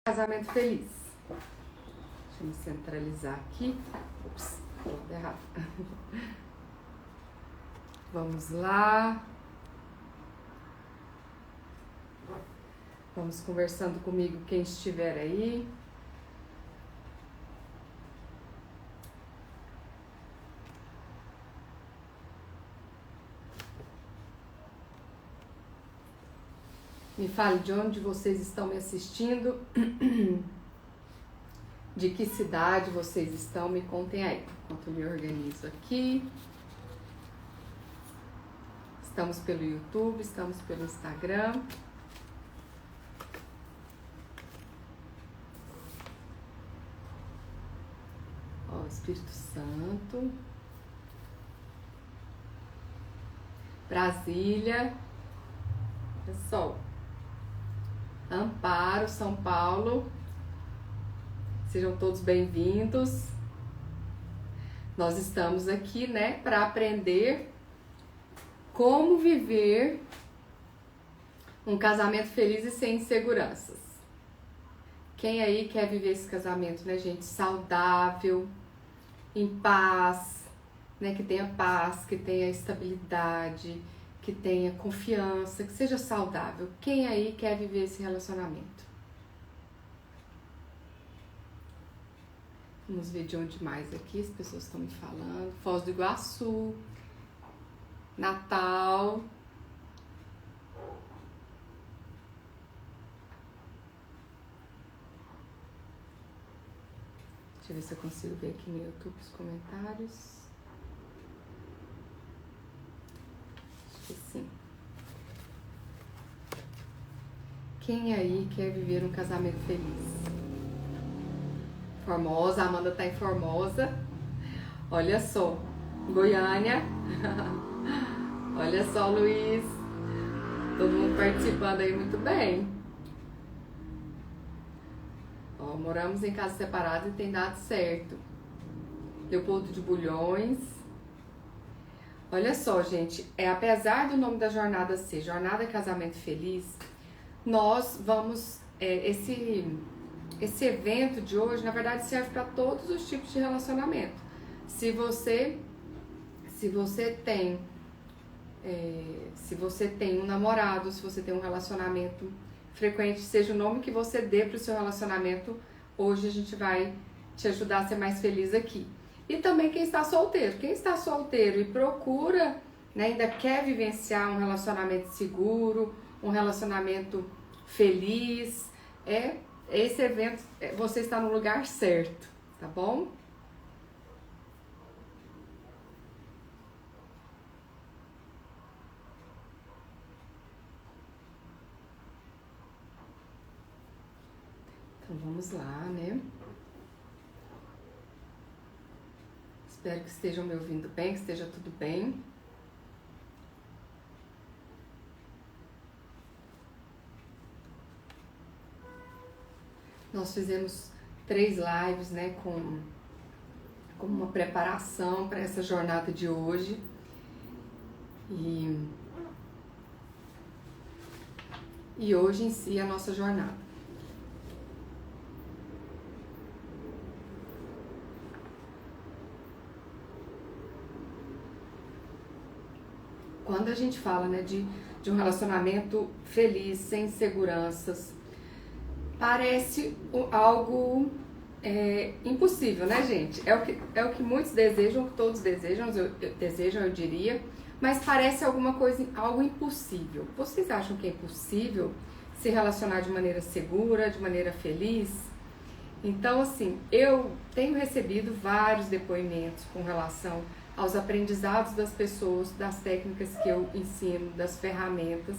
Casamento feliz. Deixa eu me centralizar aqui. Ups, tô errado. Vamos lá. Vamos conversando comigo quem estiver aí. Me fale de onde vocês estão me assistindo. De que cidade vocês estão, me contem aí. Enquanto eu me organizo aqui. Estamos pelo YouTube, estamos pelo Instagram. Ó, Espírito Santo. Brasília. Pessoal. Amparo, São Paulo. Sejam todos bem-vindos. Nós estamos aqui, né, para aprender como viver um casamento feliz e sem inseguranças. Quem aí quer viver esse casamento, né, gente, saudável, em paz, né, que tenha paz, que tenha estabilidade, que tenha confiança, que seja saudável. Quem aí quer viver esse relacionamento? Vamos ver de onde mais aqui as pessoas estão me falando. Foz do Iguaçu, Natal. Deixa eu ver se eu consigo ver aqui no YouTube os comentários. Acho que sim. Quem aí quer viver um casamento feliz? Formosa, a Amanda tá em Formosa. Olha só, Goiânia. Olha só, Luiz. Todo mundo participando aí muito bem. Ó, moramos em casa separada e tem dado certo. Leopoldo de Bulhões. Olha só, gente, apesar do nome da jornada ser Jornada Casamento Feliz, nós vamos, esse evento de hoje, na verdade, serve para todos os tipos de relacionamento. Se você tem um namorado, se você tem um relacionamento frequente, seja o nome que você dê para o seu relacionamento, hoje a gente vai te ajudar a ser mais feliz aqui. E também quem está solteiro. Quem está solteiro e procura, né, ainda quer vivenciar um relacionamento seguro, um relacionamento feliz, esse evento, você está no lugar certo, tá bom? Então vamos lá, né? Espero que estejam me ouvindo bem, que esteja tudo bem. Nós fizemos 3 lives, né, com uma preparação para essa jornada de hoje. E hoje em si a nossa jornada. Quando a gente fala, né, de um relacionamento feliz, sem inseguranças, parece algo impossível, né, gente? É o que muitos desejam, que todos desejam, eu diria, mas parece algo impossível. Vocês acham que é impossível se relacionar de maneira segura, de maneira feliz? Então, assim, eu tenho recebido vários depoimentos com relação aos aprendizados das pessoas, das técnicas que eu ensino, das ferramentas,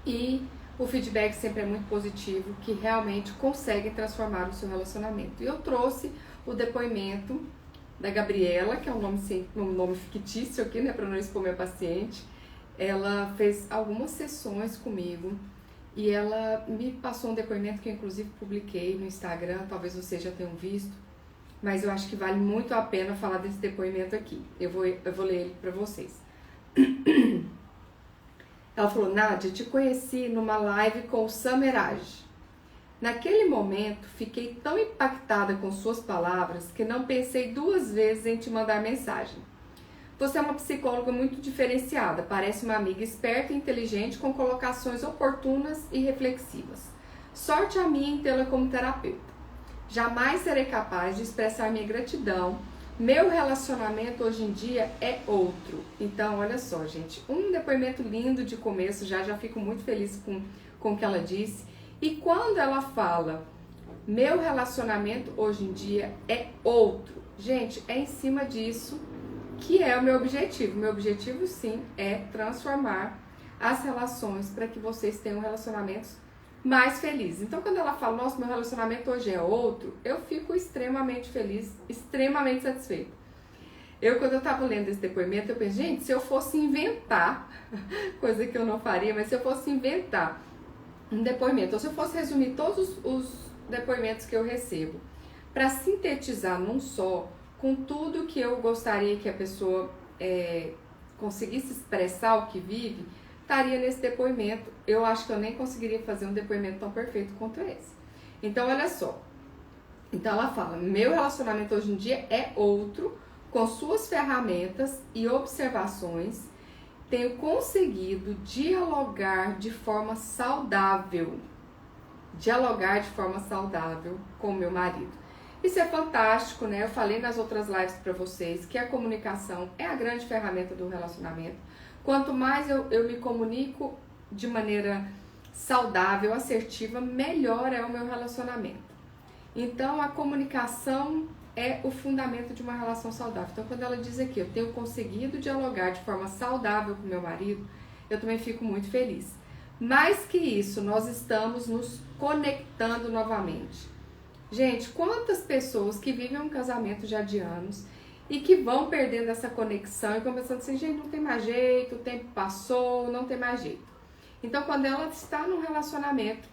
e o feedback sempre é muito positivo, que realmente conseguem transformar o seu relacionamento. E eu trouxe o depoimento da Gabriela, que é um nome fictício aqui, né, para não expor meu paciente. Ela fez algumas sessões comigo e ela me passou um depoimento que eu inclusive publiquei no Instagram, talvez vocês já tenham visto, mas eu acho que vale muito a pena falar desse depoimento aqui. Eu vou ler ele para vocês. Ela falou: Nádia, te conheci numa live com o Sameraj. Naquele momento, fiquei tão impactada com suas palavras que não pensei 2 vezes em te mandar mensagem. Você é uma psicóloga muito diferenciada, parece uma amiga esperta e inteligente com colocações oportunas e reflexivas. Sorte a minha em tê-la como terapeuta. Jamais serei capaz de expressar minha gratidão. Meu relacionamento hoje em dia é outro. Então, olha só, gente, um depoimento lindo de começo, já fico muito feliz com o que ela disse. E quando ela fala, meu relacionamento hoje em dia é outro, gente, é em cima disso que é o meu objetivo. Meu objetivo, sim, é transformar as relações para que vocês tenham relacionamentos mais felizes. Então, quando ela fala, nossa, meu relacionamento hoje é outro, eu fico extremamente feliz, extremamente satisfeita. Quando eu tava lendo esse depoimento, eu pensei, gente, se eu fosse inventar, coisa que eu não faria, mas se eu fosse inventar um depoimento, ou se eu fosse resumir todos os depoimentos que eu recebo, para sintetizar num só, com tudo que eu gostaria que a pessoa conseguisse expressar o que vive, estaria nesse depoimento. Eu acho que eu nem conseguiria fazer um depoimento tão perfeito quanto esse. Então, olha só. Então, ela fala, meu relacionamento hoje em dia é outro, com suas ferramentas e observações, tenho conseguido dialogar de forma saudável. Dialogar de forma saudável com meu marido. Isso é fantástico, né? Eu falei nas outras lives para vocês que a comunicação é a grande ferramenta do relacionamento. Quanto mais eu me comunico de maneira saudável, assertiva, melhor é o meu relacionamento. Então, a comunicação é o fundamento de uma relação saudável. Então, quando ela diz aqui, eu tenho conseguido dialogar de forma saudável com meu marido, eu também fico muito feliz. Mais que isso, nós estamos nos conectando novamente. Gente, quantas pessoas que vivem um casamento já de anos e que vão perdendo essa conexão e vão pensando assim, gente, não tem mais jeito, o tempo passou, não tem mais jeito. Então, quando ela está num relacionamento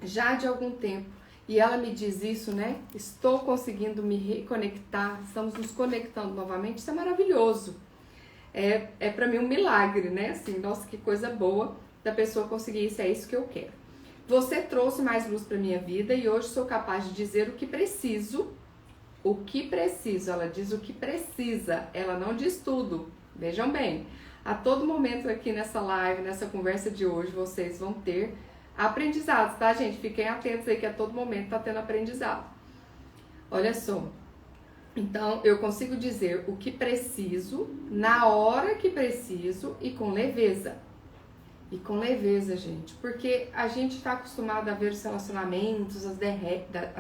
já de algum tempo e ela me diz isso, né? Estou conseguindo me reconectar, estamos nos conectando novamente, isso é maravilhoso. É para mim um milagre, né? Assim, nossa, que coisa boa da pessoa conseguir isso, é isso que eu quero. Você trouxe mais luz para minha vida e hoje sou capaz de dizer o que preciso. O que preciso, ela diz o que precisa, ela não diz tudo. Vejam bem, a todo momento aqui nessa live, nessa conversa de hoje, vocês vão ter aprendizados, tá, gente? Fiquem atentos aí que a todo momento tá tendo aprendizado. Olha só, então eu consigo dizer o que preciso, na hora que preciso e com leveza. E com leveza, gente, porque a gente está acostumado a ver os relacionamentos, as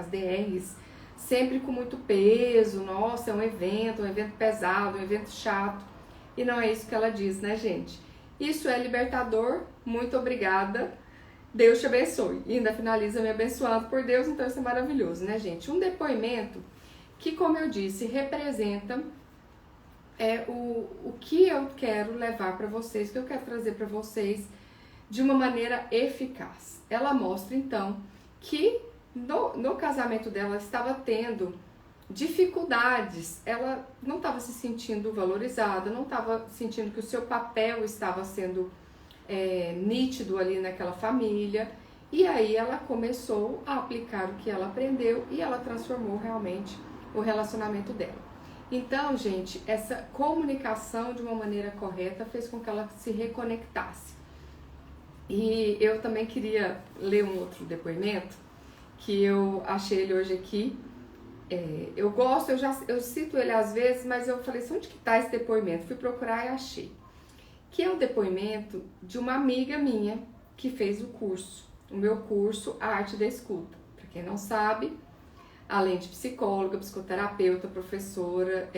DRs, sempre com muito peso. Nossa, é um evento pesado, um evento chato. E não é isso que ela diz, né, gente? Isso é libertador, muito obrigada, Deus te abençoe. E ainda finaliza me abençoando por Deus, então isso é maravilhoso, né, gente? Um depoimento que, como eu disse, representa o que eu quero levar para vocês, o que eu quero trazer para vocês de uma maneira eficaz. Ela mostra, então, que no casamento dela estava tendo dificuldades, ela não estava se sentindo valorizada, não estava sentindo que o seu papel estava sendo nítido ali naquela família, e aí ela começou a aplicar o que ela aprendeu e ela transformou realmente o relacionamento dela. Então, gente, essa comunicação de uma maneira correta fez com que ela se reconectasse. E eu também queria ler um outro depoimento, que eu achei ele hoje aqui. Eu gosto, eu cito ele às vezes, mas eu falei assim, onde que tá esse depoimento? Fui procurar e achei. Que é o depoimento de uma amiga minha que fez o meu curso A Arte da Escuta. Para quem não sabe, além de psicóloga, psicoterapeuta, professora,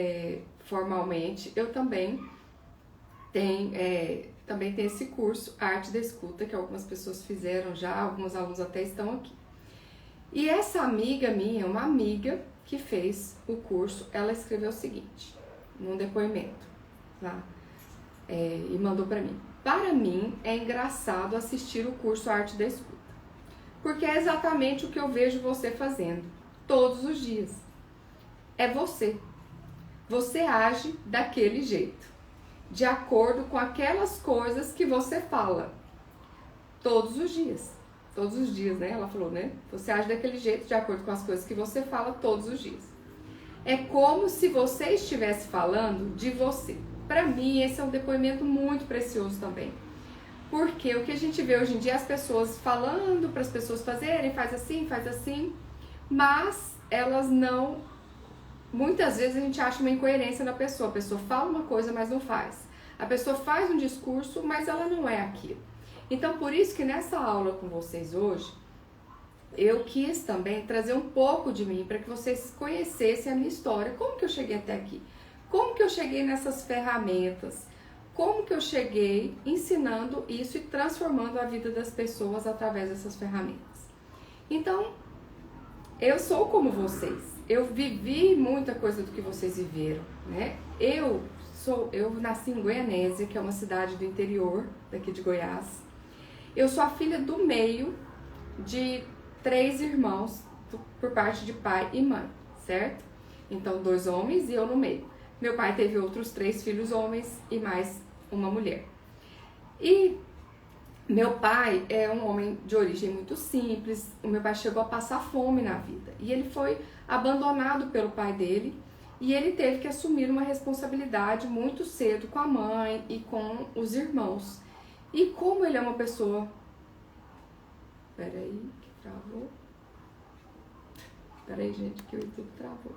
formalmente, eu também tenho esse curso Arte da Escuta, que algumas pessoas fizeram já, alguns alunos até estão aqui. E essa amiga minha, uma amiga que fez o curso, ela escreveu o seguinte, num depoimento, tá? E mandou para mim. Para mim, é engraçado assistir o curso Arte da Escuta, porque é exatamente o que eu vejo você fazendo, todos os dias. É você. Você age daquele jeito, de acordo com aquelas coisas que você fala, todos os dias. todos os dias, né? Ela falou, né? Você age daquele jeito de acordo com as coisas que você fala todos os dias. É como se você estivesse falando de você. Para mim, esse é um depoimento muito precioso também. Porque o que a gente vê hoje em dia é as pessoas falando para as pessoas fazerem, faz assim, mas elas não... Muitas vezes a gente acha uma incoerência na pessoa. A pessoa fala uma coisa, mas não faz. A pessoa faz um discurso, mas ela não é aquilo. Então, por isso que nessa aula com vocês hoje, eu quis também trazer um pouco de mim para que vocês conhecessem a minha história. Como que eu cheguei até aqui? Como que eu cheguei nessas ferramentas? Como que eu cheguei ensinando isso e transformando a vida das pessoas através dessas ferramentas? Então, eu sou como vocês. Eu vivi muita coisa do que vocês viveram, né? Eu nasci em Goianésia, que é uma cidade do interior daqui de Goiás. Eu sou a filha do meio de 3 irmãos por parte de pai e mãe, certo? Então, 2 homens e eu no meio. Meu pai teve outros 3 filhos homens e mais uma mulher. E meu pai é um homem de origem muito simples. O meu pai chegou a passar fome na vida. E ele foi abandonado pelo pai dele. E ele teve que assumir uma responsabilidade muito cedo com a mãe e com os irmãos. E como ele é uma pessoa... Peraí, que travou. Peraí, gente, que o YouTube travou.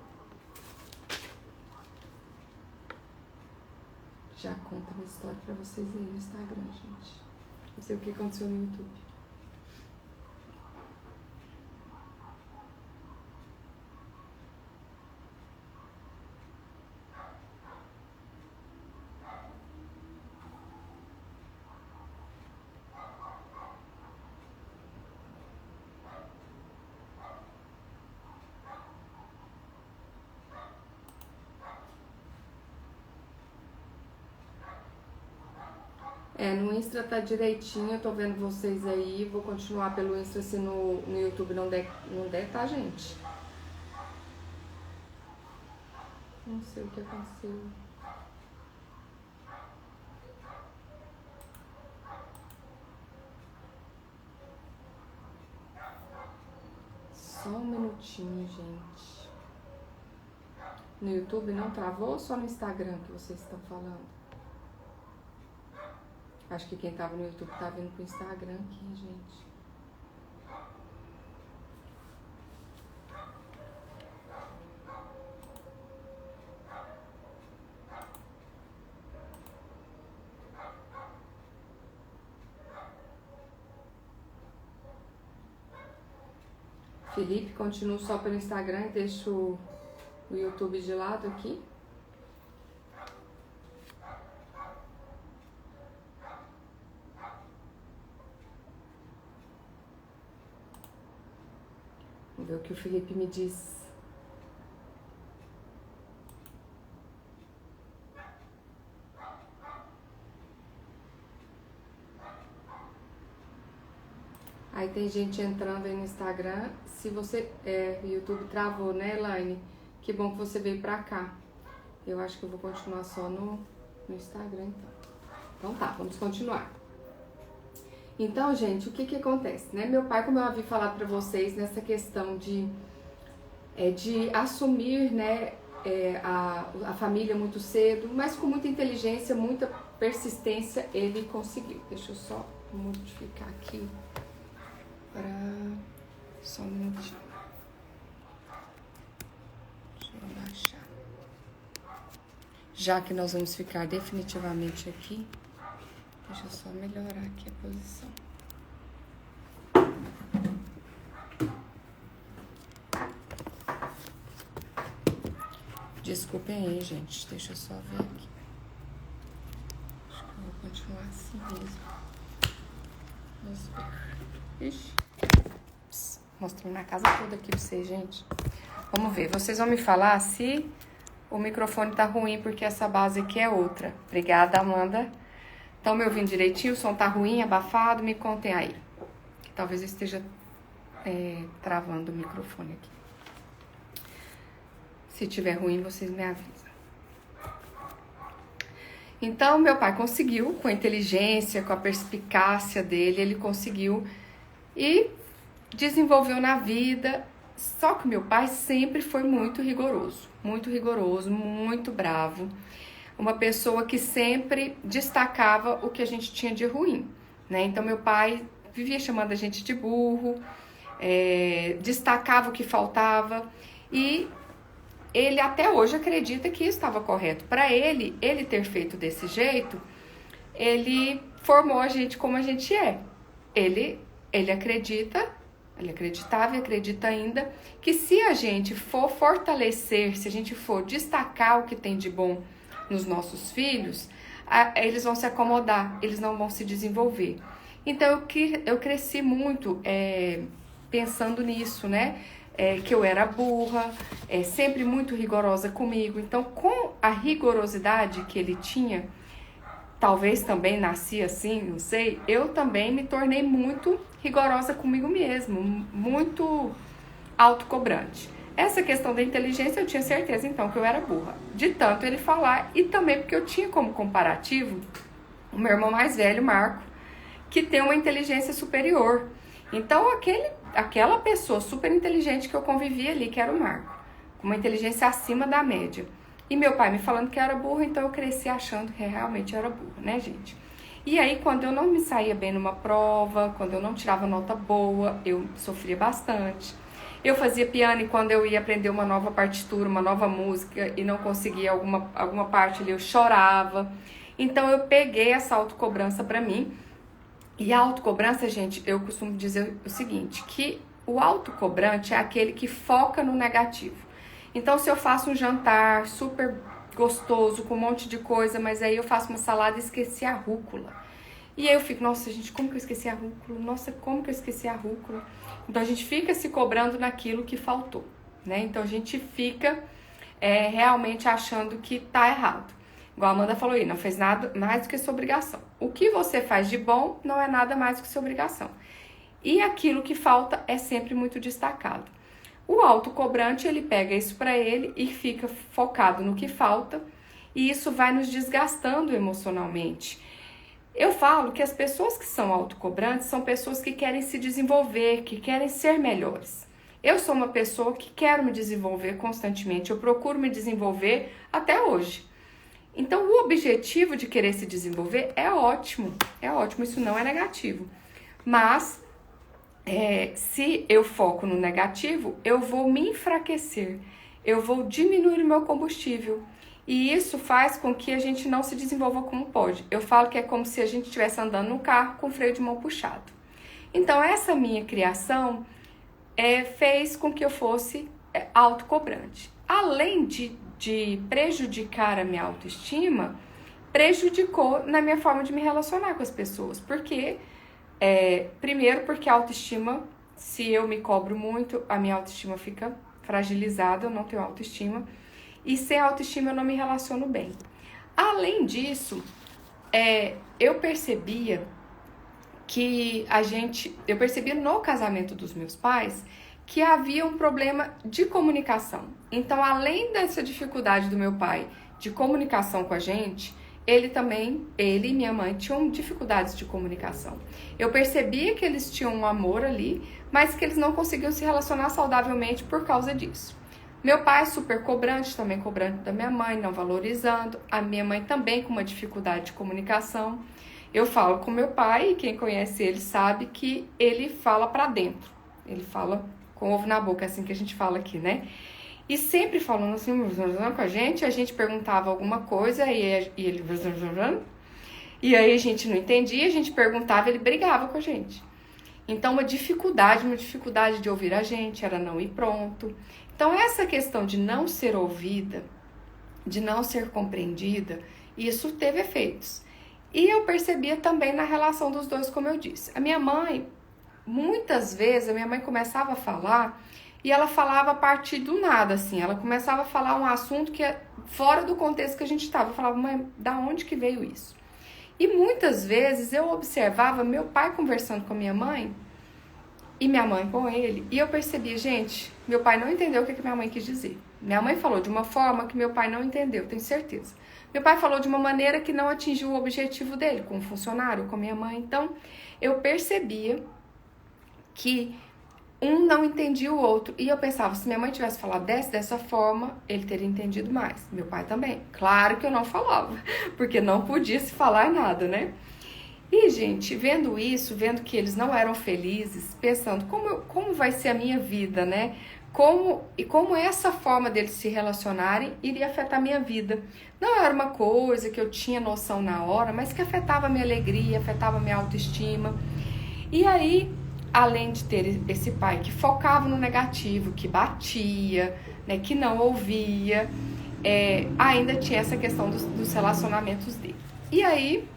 Já conta uma história pra vocês aí no Instagram, gente. Não sei o que aconteceu no YouTube. No Insta tá direitinho, eu tô vendo vocês aí, vou continuar pelo Insta se no YouTube não der, tá, gente? Não sei o que aconteceu. Só um minutinho, gente. No YouTube não travou ou só no Instagram que vocês estão falando? Acho que quem tava no YouTube tá vindo pro Instagram aqui, gente. Felipe, continuo só pelo Instagram e deixo o YouTube de lado aqui. Vamos ver o que o Felipe me diz. Aí tem gente entrando aí no Instagram. Se você... o YouTube travou, né, Elaine? Que bom que você veio pra cá. Eu acho que eu vou continuar só no Instagram, então. Então tá, vamos continuar. Então, gente, o que acontece, né? Meu pai, como eu havia falado pra vocês, nessa questão de assumir, né, a família muito cedo, mas com muita inteligência, muita persistência, ele conseguiu. Deixa eu só modificar aqui para... Só um minutinho. Deixa eu abaixar. Já que nós vamos ficar definitivamente aqui, deixa eu só melhorar aqui a posição. Desculpem aí, gente. Deixa eu só ver aqui. Acho que eu vou continuar assim mesmo. Vamos ver. Ixi. Mostrando a casa toda aqui pra vocês, gente. Vamos ver. Vocês vão me falar se o microfone tá ruim, porque essa base aqui é outra. Obrigada, Amanda. Estão me ouvindo direitinho? O som tá ruim, abafado? Me contem aí. Que talvez eu esteja travando o microfone aqui. Se tiver ruim, vocês me avisam. Então, meu pai conseguiu, com a inteligência, com a perspicácia dele, ele conseguiu. e desenvolveu na vida. Só que meu pai sempre foi muito rigoroso, muito bravo. Uma pessoa que sempre destacava o que a gente tinha de ruim, né? Então meu pai vivia chamando a gente de burro, destacava o que faltava, e ele até hoje acredita que isso estava correto. Para ele ter feito desse jeito, ele formou a gente como a gente é. Ele acreditava e acredita ainda que se a gente for fortalecer, se a gente for destacar o que tem de bom nos nossos filhos, eles vão se acomodar, eles não vão se desenvolver. Então eu cresci muito pensando nisso, né? Que eu era burra, sempre muito rigorosa comigo. Então, com a rigorosidade que ele tinha, talvez também nasci assim, não sei, eu também me tornei muito rigorosa comigo mesmo, muito autocobrante. Essa questão da inteligência eu tinha certeza então que eu era burra, de tanto ele falar, e também porque eu tinha como comparativo o meu irmão mais velho, Marco, que tem uma inteligência superior. Então aquela pessoa super inteligente que eu convivia ali, que era o Marco, com uma inteligência acima da média. E meu pai me falando que eu era burra, então eu cresci achando que realmente eu era burra, né, gente? E aí, quando eu não me saía bem numa prova, quando eu não tirava nota boa, eu sofria bastante. Eu fazia piano e quando eu ia aprender uma nova partitura, uma nova música e não conseguia alguma parte ali, eu chorava. Então eu peguei essa autocobrança pra mim. E a autocobrança, gente, eu costumo dizer o seguinte, que o autocobrante é aquele que foca no negativo. Então, se eu faço um jantar super gostoso, com um monte de coisa, mas aí eu faço uma salada e esqueci a rúcula. E aí eu fico, nossa, gente, como que eu esqueci a rúcula? Nossa, como que eu esqueci a rúcula? Então, a gente fica se cobrando naquilo que faltou, né? Então, a gente fica realmente achando que tá errado. Igual a Amanda falou aí, não fez nada mais do que sua obrigação. O que você faz de bom não é nada mais do que sua obrigação. E aquilo que falta é sempre muito destacado. O autocobrante, ele pega isso para ele e fica focado no que falta, e isso vai nos desgastando emocionalmente. Eu falo que as pessoas que são autocobrantes são pessoas que querem se desenvolver, que querem ser melhores. Eu sou uma pessoa que quero me desenvolver constantemente, eu procuro me desenvolver até hoje. Então, o objetivo de querer se desenvolver é ótimo, isso não é negativo. Mas, se eu foco no negativo, eu vou me enfraquecer, eu vou diminuir o meu combustível. E isso faz com que a gente não se desenvolva como pode. Eu falo que é como se a gente estivesse andando no carro com o freio de mão puxado. Então, essa minha criação fez com que eu fosse autocobrante. Além de prejudicar a minha autoestima, prejudicou na minha forma de me relacionar com as pessoas. Porque, primeiro, porque a autoestima, se eu me cobro muito, a minha autoestima fica fragilizada, eu não tenho autoestima. E sem autoestima eu não me relaciono bem. Além disso, eu percebia no casamento dos meus pais que havia um problema de comunicação. Então, além dessa dificuldade do meu pai de comunicação com a gente, ele e minha mãe tinham dificuldades de comunicação. Eu percebia que eles tinham um amor ali, mas que eles não conseguiam se relacionar saudavelmente por causa disso. Meu pai super cobrante, também cobrante da minha mãe, não valorizando. A minha mãe também com uma dificuldade de comunicação. Eu falo com meu pai, e quem conhece ele sabe que ele fala pra dentro. Ele fala com ovo na boca, assim que a gente fala aqui, né? E sempre falando assim com a gente perguntava alguma coisa e ele... E aí a gente não entendia, a gente perguntava, ele brigava com a gente. Então, uma dificuldade de ouvir a gente, era não ir pronto. Então, essa questão de não ser ouvida, de não ser compreendida, isso teve efeitos. E eu percebia também na relação dos dois, como eu disse. A minha mãe, muitas vezes, a minha mãe começava a falar e ela falava a partir do nada, assim. Ela começava a falar um assunto que é fora do contexto que a gente estava. Eu falava, mãe, da onde que veio isso? E muitas vezes eu observava meu pai conversando com a minha mãe e minha mãe com ele, e eu percebia, gente, meu pai não entendeu o que minha mãe quis dizer. Minha mãe falou de uma forma que meu pai não entendeu, tenho certeza. Meu pai falou de uma maneira que não atingiu o objetivo dele, com o funcionário, com a minha mãe. Então, eu percebia que um não entendia o outro. E eu pensava, se minha mãe tivesse falado dessa forma, ele teria entendido mais. Meu pai também. Claro que eu não falava, porque não podia se falar nada, né? E, gente, vendo isso, vendo que eles não eram felizes, pensando como vai ser a minha vida, né? Como essa forma deles se relacionarem iria afetar a minha vida. Não era uma coisa que eu tinha noção na hora, mas que afetava a minha alegria, afetava a minha autoestima. E aí, além de ter esse pai que focava no negativo, que batia, né, que não ouvia, ainda tinha essa questão dos relacionamentos dele. E aí,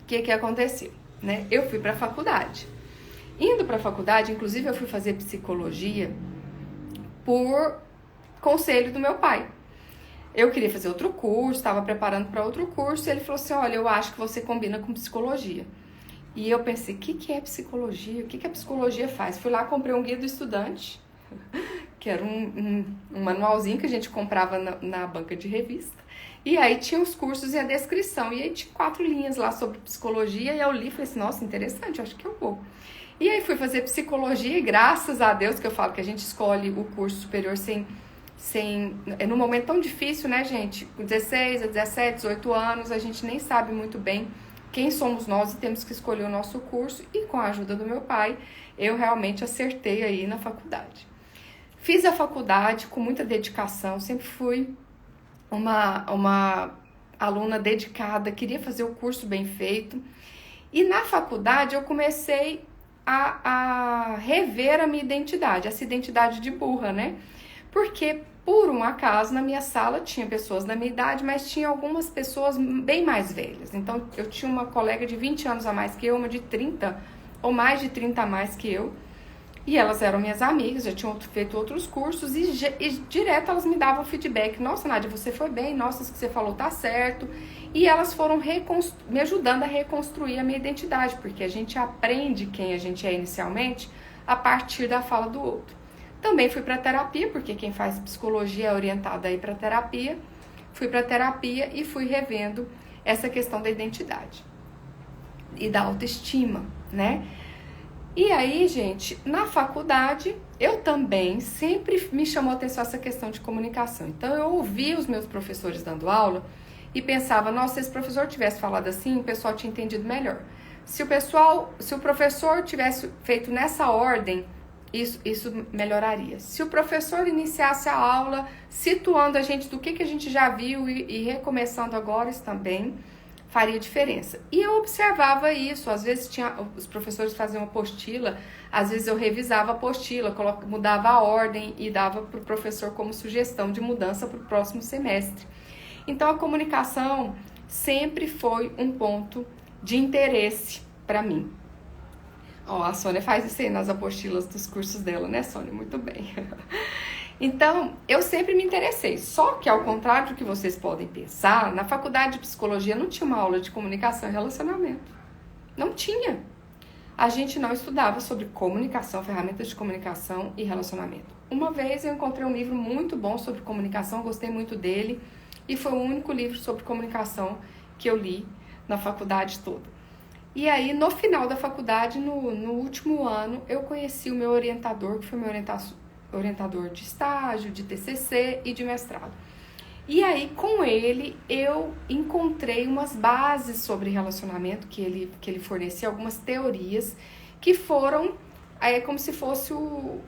o que aconteceu? Né? Eu fui para a faculdade. Indo para a faculdade, inclusive eu fui fazer psicologia por conselho do meu pai. Eu queria fazer outro curso, estava preparando para outro curso, e ele falou assim, olha, eu acho que você combina com psicologia. E eu pensei, o que é psicologia? O que a psicologia faz? Fui lá, comprei um guia do estudante, que era um manualzinho que a gente comprava na banca de revista. E aí tinha os cursos e a descrição. E aí tinha 4 linhas lá sobre psicologia. E eu li e falei assim, nossa, interessante, eu acho que eu vou. E aí fui fazer psicologia e graças a Deus que eu falo que a gente escolhe o curso superior num momento tão difícil, né, gente? Com 16, 17, 18 anos, a gente nem sabe muito bem quem somos nós e temos que escolher o nosso curso. E com a ajuda do meu pai, eu realmente acertei aí na faculdade. Fiz a faculdade com muita dedicação, sempre fui uma aluna dedicada, queria fazer o curso bem feito. E na faculdade eu comecei a rever a minha identidade, essa identidade de burra, né? Porque, por um acaso, na minha sala tinha pessoas da minha idade, mas tinha algumas pessoas bem mais velhas. Então, eu tinha uma colega de 20 anos a mais que eu, uma de 30 ou mais de 30 a mais que eu. E elas eram minhas amigas, já tinham feito outros cursos e direto elas me davam feedback. Nossa, Nádia, você foi bem, nossa, isso que você falou tá certo. E elas foram me ajudando a reconstruir a minha identidade, porque a gente aprende quem a gente é inicialmente a partir da fala do outro. Também fui para terapia, porque quem faz psicologia é orientada aí para terapia. Fui para terapia e fui revendo essa questão da identidade e da autoestima, né? E aí, gente, na faculdade, eu também sempre me chamou a atenção essa questão de comunicação. Então, eu ouvia os meus professores dando aula e pensava, nossa, se esse professor tivesse falado assim, o pessoal tinha entendido melhor. Se o professor tivesse feito nessa ordem, isso melhoraria. Se o professor iniciasse a aula situando a gente do que a gente já viu e recomeçando agora, isso também faria diferença. E eu observava isso, às vezes os professores faziam apostila, às vezes eu revisava a apostila, mudava a ordem e dava para o professor como sugestão de mudança para o próximo semestre. Então a comunicação sempre foi um ponto de interesse para mim. Ó, a Sônia faz isso aí nas apostilas dos cursos dela, né, Sônia? Muito bem. Então, eu sempre me interessei, só que ao contrário do que vocês podem pensar, na faculdade de psicologia não tinha uma aula de comunicação e relacionamento. Não tinha. A gente não estudava sobre comunicação, ferramentas de comunicação e relacionamento. Uma vez eu encontrei um livro muito bom sobre comunicação, gostei muito dele, e foi o único livro sobre comunicação que eu li na faculdade toda. E aí, no final da faculdade, no último ano, eu conheci o meu orientador, que foi meu orientador de estágio, de TCC e de mestrado. E aí, com ele, eu encontrei umas bases sobre relacionamento que ele fornecia, algumas teorias que foram como se fosse o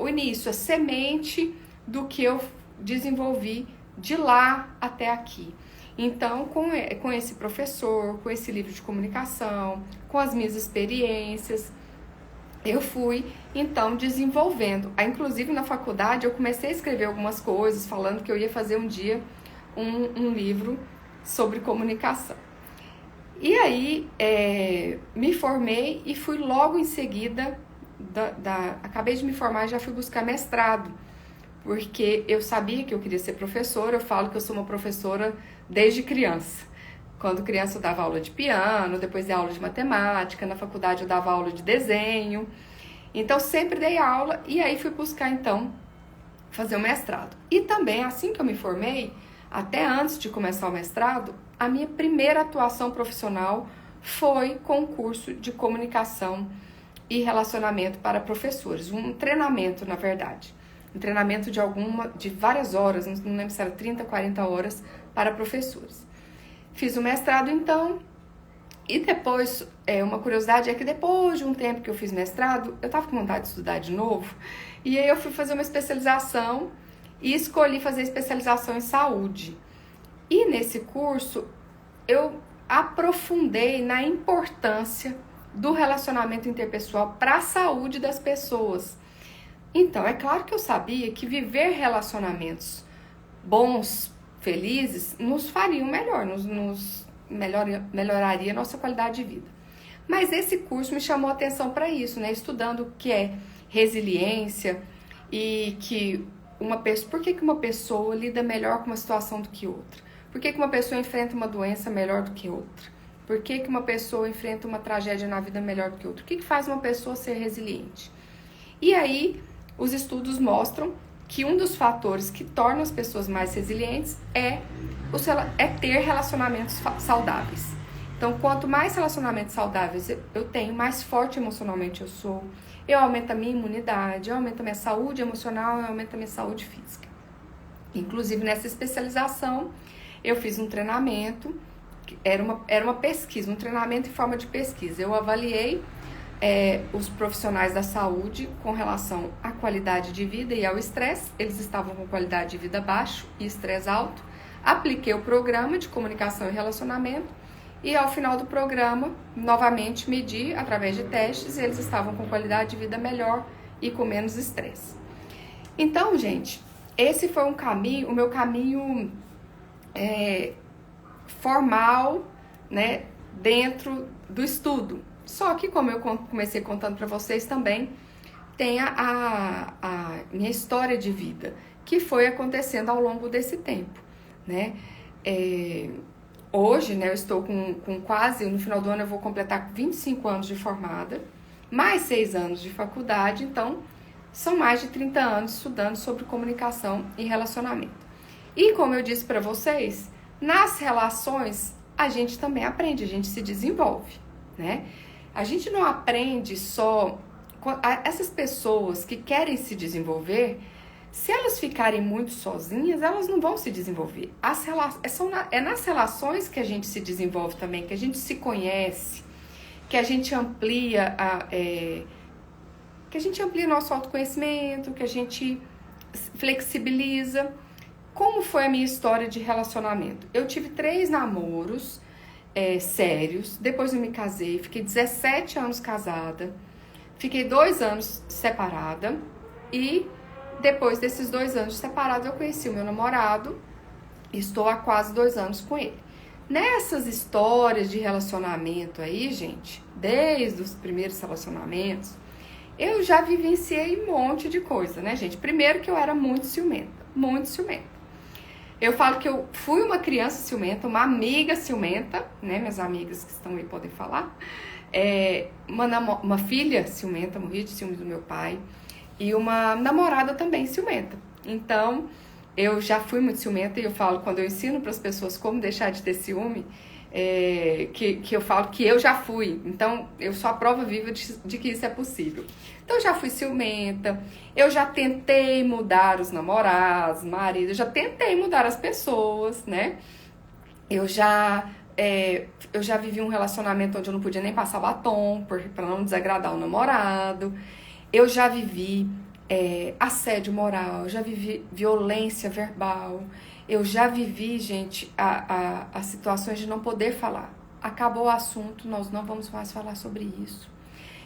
início, a semente do que eu desenvolvi de lá até aqui. Então, com esse professor, com esse livro de comunicação, com as minhas experiências, eu fui, então, desenvolvendo. Inclusive, na faculdade, eu comecei a escrever algumas coisas, falando que eu ia fazer um dia um livro sobre comunicação. E aí, me formei e fui logo em seguida, acabei de me formar e já fui buscar mestrado, porque eu sabia que eu queria ser professora. Eu falo que eu sou uma professora desde criança. Quando criança eu dava aula de piano, depois dei aula de matemática, na faculdade eu dava aula de desenho. Então sempre dei aula e aí fui buscar então fazer o mestrado. E também assim que eu me formei, até antes de começar o mestrado, a minha primeira atuação profissional foi com o curso de comunicação e relacionamento para professores. Um treinamento, na verdade. Um treinamento de várias horas, não lembro se era 30, 40 horas para professores. Fiz o mestrado, então, e depois, uma curiosidade é que depois de um tempo que eu fiz mestrado, eu estava com vontade de estudar de novo, e aí eu fui fazer uma especialização e escolhi fazer especialização em saúde. E nesse curso, eu aprofundei na importância do relacionamento interpessoal para a saúde das pessoas. Então, é claro que eu sabia que viver relacionamentos bons, felizes, nos fariam melhor, melhoraria a nossa qualidade de vida. Mas esse curso me chamou a atenção para isso, né? Estudando o que é resiliência e por que uma pessoa lida melhor com uma situação do que outra? Por que uma pessoa enfrenta uma doença melhor do que outra? Por que uma pessoa enfrenta uma tragédia na vida melhor do que outra? O que faz uma pessoa ser resiliente? E aí, os estudos mostram que um dos fatores que torna as pessoas mais resilientes é ter relacionamentos saudáveis. Então, quanto mais relacionamentos saudáveis eu tenho, mais forte emocionalmente eu sou, eu aumento a minha imunidade, eu aumento a minha saúde emocional, eu aumento a minha saúde física. Inclusive, nessa especialização, eu fiz um treinamento, era uma pesquisa, um treinamento em forma de pesquisa. Eu avaliei os profissionais da saúde com relação à qualidade de vida e ao estresse. Eles estavam com qualidade de vida baixo e estresse alto. Apliquei o programa de comunicação e relacionamento e ao final do programa, novamente medi através de testes e eles estavam com qualidade de vida melhor e com menos estresse. Então, gente, esse foi o meu caminho formal, né, dentro do estudo. Só que, como eu comecei contando para vocês também, tem a minha história de vida, que foi acontecendo ao longo desse tempo, né? Hoje, né, eu estou com quase, no final do ano eu vou completar 25 anos de formada, mais 6 anos de faculdade, então são mais de 30 anos estudando sobre comunicação e relacionamento. E como eu disse para vocês, nas relações a gente também aprende, a gente se desenvolve, né? A gente não aprende só... Essas pessoas que querem se desenvolver, se elas ficarem muito sozinhas, elas não vão se desenvolver. É nas relações que a gente se desenvolve também, que a gente se conhece, que a gente amplia nosso autoconhecimento, que a gente flexibiliza. Como foi a minha história de relacionamento? Eu tive 3 namoros sérios, depois eu me casei, fiquei 17 anos casada, fiquei 2 anos separada e depois desses 2 anos de separada eu conheci o meu namorado e estou há quase 2 anos com ele. Nessas histórias de relacionamento aí, gente, desde os primeiros relacionamentos, eu já vivenciei um monte de coisa, né, gente? Primeiro que eu era muito ciumenta, muito ciumenta. Eu falo que eu fui uma criança ciumenta, uma amiga ciumenta, né? Minhas amigas que estão aí podem falar. Uma filha ciumenta, morria de ciúme do meu pai. E uma namorada também ciumenta. Então, eu já fui muito ciumenta e eu falo, quando eu ensino para as pessoas como deixar de ter ciúme, que eu falo que eu já fui. Então, eu sou a prova viva de que isso é possível. Então, eu já fui ciumenta, eu já tentei mudar os namorados, maridos, eu já tentei mudar as pessoas, né? Eu já vivi um relacionamento onde eu não podia nem passar batom, para não desagradar o namorado. Eu já vivi assédio moral, eu já vivi violência verbal, eu já vivi, gente, as situações de não poder falar. Acabou o assunto, nós não vamos mais falar sobre isso.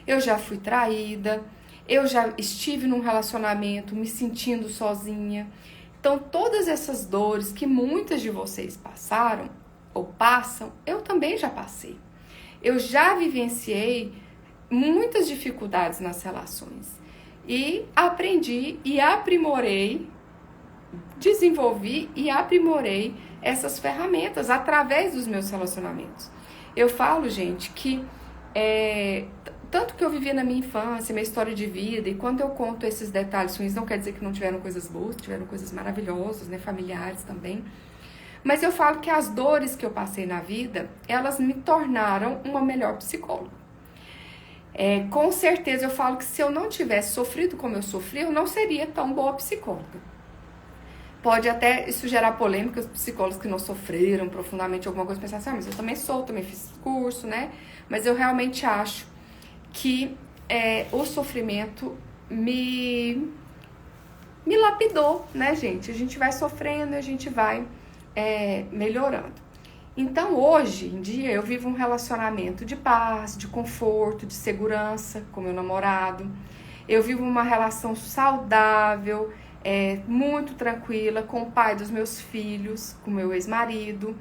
Eu já fui traída, eu já estive num relacionamento me sentindo sozinha. Então, todas essas dores que muitas de vocês passaram ou passam, eu também já passei. Eu já vivenciei muitas dificuldades nas relações e aprendi e aprimorei, desenvolvi e aprimorei essas ferramentas através dos meus relacionamentos. Eu falo, gente, que tanto que eu vivi na minha infância, minha história de vida, e quando eu conto esses detalhes ruins, não quer dizer que não tiveram coisas boas, tiveram coisas maravilhosas, né, familiares também. Mas eu falo que as dores que eu passei na vida, elas me tornaram uma melhor psicóloga. Com certeza eu falo que se eu não tivesse sofrido como eu sofri, eu não seria tão boa psicóloga. Pode até isso gerar polêmica, os psicólogos que não sofreram profundamente alguma coisa, pensar assim, mas eu também também fiz curso, né? Mas eu realmente acho que o sofrimento me lapidou, né, gente? A gente vai sofrendo e a gente vai melhorando. Então, hoje em dia, eu vivo um relacionamento de paz, de conforto, de segurança com meu namorado. Eu vivo uma relação saudável, muito tranquila com o pai dos meus filhos, com meu ex-marido.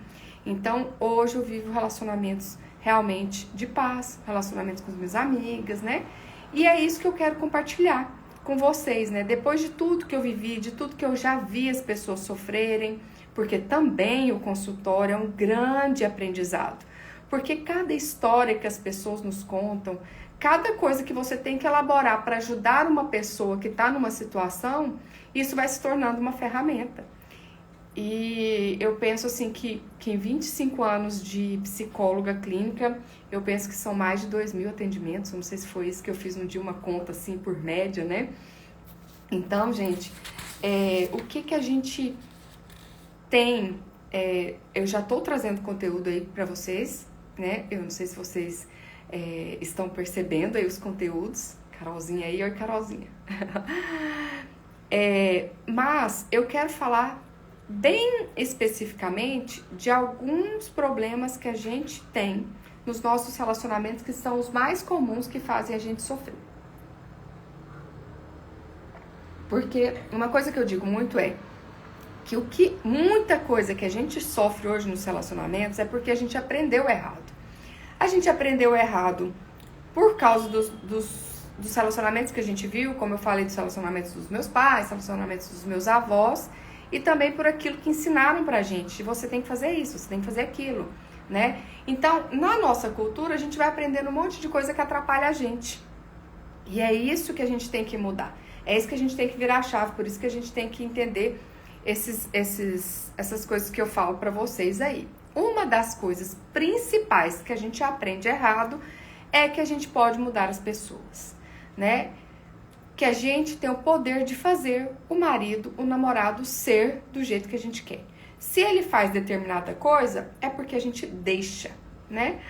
Então, hoje eu vivo relacionamentos realmente de paz, relacionamentos com as minhas amigas, né? E é isso que eu quero compartilhar com vocês, né? Depois de tudo que eu vivi, de tudo que eu já vi as pessoas sofrerem, porque também o consultório é um grande aprendizado. Porque cada história que as pessoas nos contam, cada coisa que você tem que elaborar para ajudar uma pessoa que está numa situação, isso vai se tornando uma ferramenta. E eu penso assim que em 25 anos de psicóloga clínica, eu penso que são mais de 2.000 atendimentos, não sei se foi isso que eu fiz um dia, uma conta assim por média, né? Então, gente, o que a gente tem, eu já estou trazendo conteúdo aí para vocês, né? Eu não sei se vocês estão percebendo aí os conteúdos, Carolzinha aí, oi Carolzinha. Mas eu quero falar bem especificamente de alguns problemas que a gente tem nos nossos relacionamentos, que são os mais comuns que fazem a gente sofrer. Porque uma coisa que eu digo muito é que muita coisa que a gente sofre hoje nos relacionamentos é porque a gente aprendeu errado. A gente aprendeu errado por causa dos relacionamentos que a gente viu, como eu falei, dos relacionamentos dos meus pais, relacionamentos dos meus avós, e também por aquilo que ensinaram pra gente. Você tem que fazer isso, você tem que fazer aquilo, né? Então, na nossa cultura, a gente vai aprendendo um monte de coisa que atrapalha a gente. E é isso que a gente tem que mudar. É isso que a gente tem que virar a chave, por isso que a gente tem que entender essas coisas que eu falo pra vocês aí. Uma das coisas principais que a gente aprende errado é que a gente pode mudar as pessoas, né? Que a gente tem o poder de fazer o marido, o namorado ser do jeito que a gente quer. Se ele faz determinada coisa, é porque a gente deixa, né?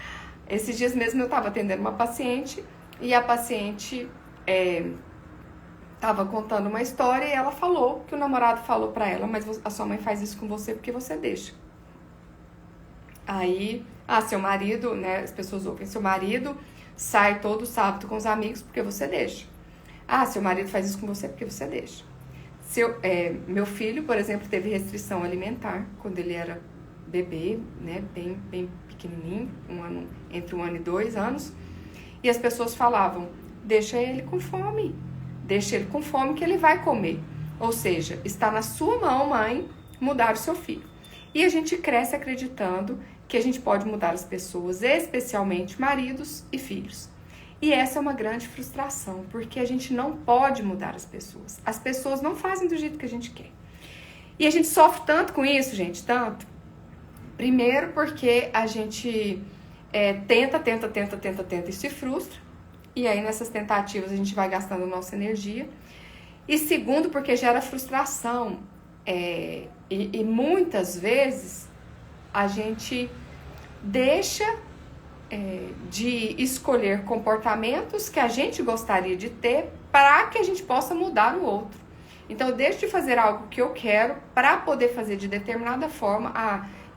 Esses dias mesmo eu estava atendendo uma paciente e a paciente estava contando uma história e ela falou que o namorado falou pra ela, mas a sua mãe faz isso com você porque você deixa. Aí, seu marido, né? As pessoas ouvem, seu marido sai todo sábado com os amigos porque você deixa. Seu marido faz isso com você porque você deixa. Meu filho, por exemplo, teve restrição alimentar quando ele era bebê, né, bem pequenininho, entre 1 ano e 2 anos. E as pessoas falavam, deixa ele com fome que ele vai comer. Ou seja, está na sua mão, mãe, mudar o seu filho. E a gente cresce acreditando que a gente pode mudar as pessoas, especialmente maridos e filhos. E essa é uma grande frustração, porque a gente não pode mudar as pessoas. As pessoas não fazem do jeito que a gente quer. E a gente sofre tanto com isso, gente, tanto. Primeiro porque a gente tenta e se frustra. E aí nessas tentativas a gente vai gastando nossa energia. E segundo porque gera frustração. E muitas vezes a gente deixa de escolher comportamentos que a gente gostaria de ter para que a gente possa mudar o outro. Então eu deixo de fazer algo que eu quero para poder fazer de determinada forma.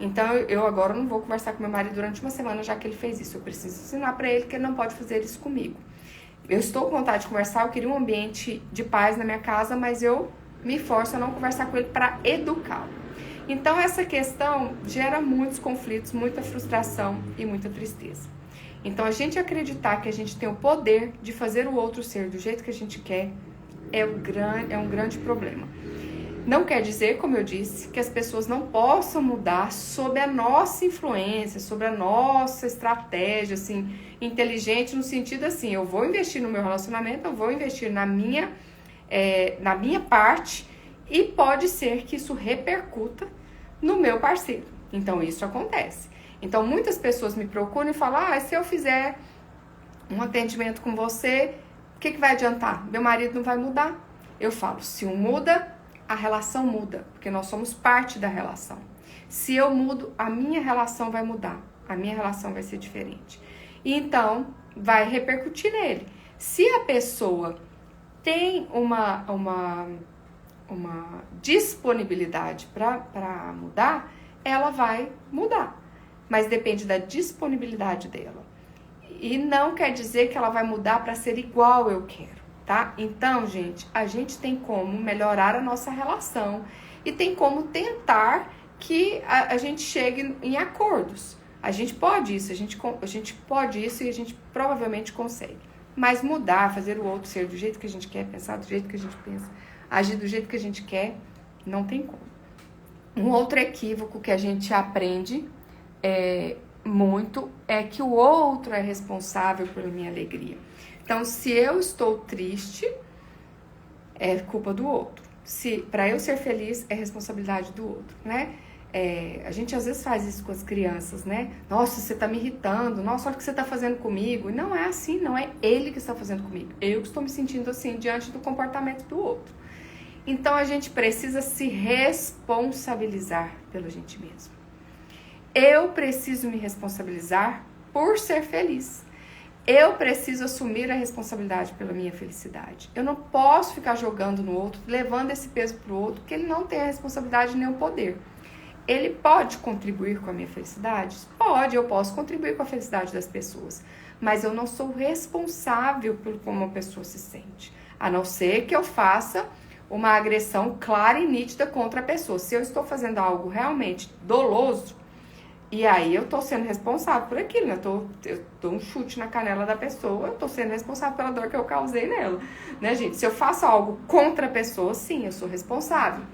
Então eu agora não vou conversar com meu marido durante uma semana já que ele fez isso. Eu preciso ensinar para ele que ele não pode fazer isso comigo. Eu estou com vontade de conversar, eu queria um ambiente de paz na minha casa, mas eu me forço a não conversar com ele para educá-lo. Então essa questão gera muitos conflitos, muita frustração e muita tristeza. Então a gente acreditar que a gente tem o poder de fazer o outro ser do jeito que a gente quer é um grande problema. Não quer dizer, como eu disse, que as pessoas não possam mudar sob a nossa influência, sobre a nossa estratégia, assim, inteligente no sentido assim, eu vou investir no meu relacionamento, eu vou investir na minha parte e pode ser que isso repercuta no meu parceiro. Então isso acontece. Então muitas pessoas me procuram e falam, se eu fizer um atendimento com você, o que vai adiantar? Meu marido não vai mudar. Eu falo, se um muda, a relação muda, porque nós somos parte da relação. Se eu mudo, a minha relação vai mudar, a minha relação vai ser diferente. E então, vai repercutir nele. Se a pessoa tem uma disponibilidade para mudar, ela vai mudar. Mas depende da disponibilidade dela. E não quer dizer que ela vai mudar para ser igual eu quero, tá? Então, gente, a gente tem como melhorar a nossa relação e tem como tentar que a gente chegue em acordos. A gente pode isso, a gente pode isso e a gente provavelmente consegue. Mas mudar, fazer o outro ser do jeito que a gente quer, pensar do jeito que a gente pensa, agir do jeito que a gente quer, não tem como. Um outro equívoco que a gente aprende muito é que o outro é responsável pela minha alegria. Então, se eu estou triste, é culpa do outro. Se para eu ser feliz, é responsabilidade do outro, né? A gente às vezes faz isso com as crianças, né? Nossa, você tá me irritando. Nossa, olha o que você tá fazendo comigo. E não é assim, não é ele que está fazendo comigo. Eu que estou me sentindo assim diante do comportamento do outro. Então, a gente precisa se responsabilizar pela gente mesmo. Eu preciso me responsabilizar por ser feliz. Eu preciso assumir a responsabilidade pela minha felicidade. Eu não posso ficar jogando no outro, levando esse peso pro outro, porque ele não tem a responsabilidade nem o poder. Ele pode contribuir com a minha felicidade? Pode, eu posso contribuir com a felicidade das pessoas. Mas eu não sou responsável por como a pessoa se sente. A não ser que eu faça uma agressão clara e nítida contra a pessoa. Se eu estou fazendo algo realmente doloso, e aí eu tô sendo responsável por aquilo, né? Eu dou um chute na canela da pessoa, eu tô sendo responsável pela dor que eu causei nela, né, gente? Se eu faço algo contra a pessoa, sim, eu sou responsável.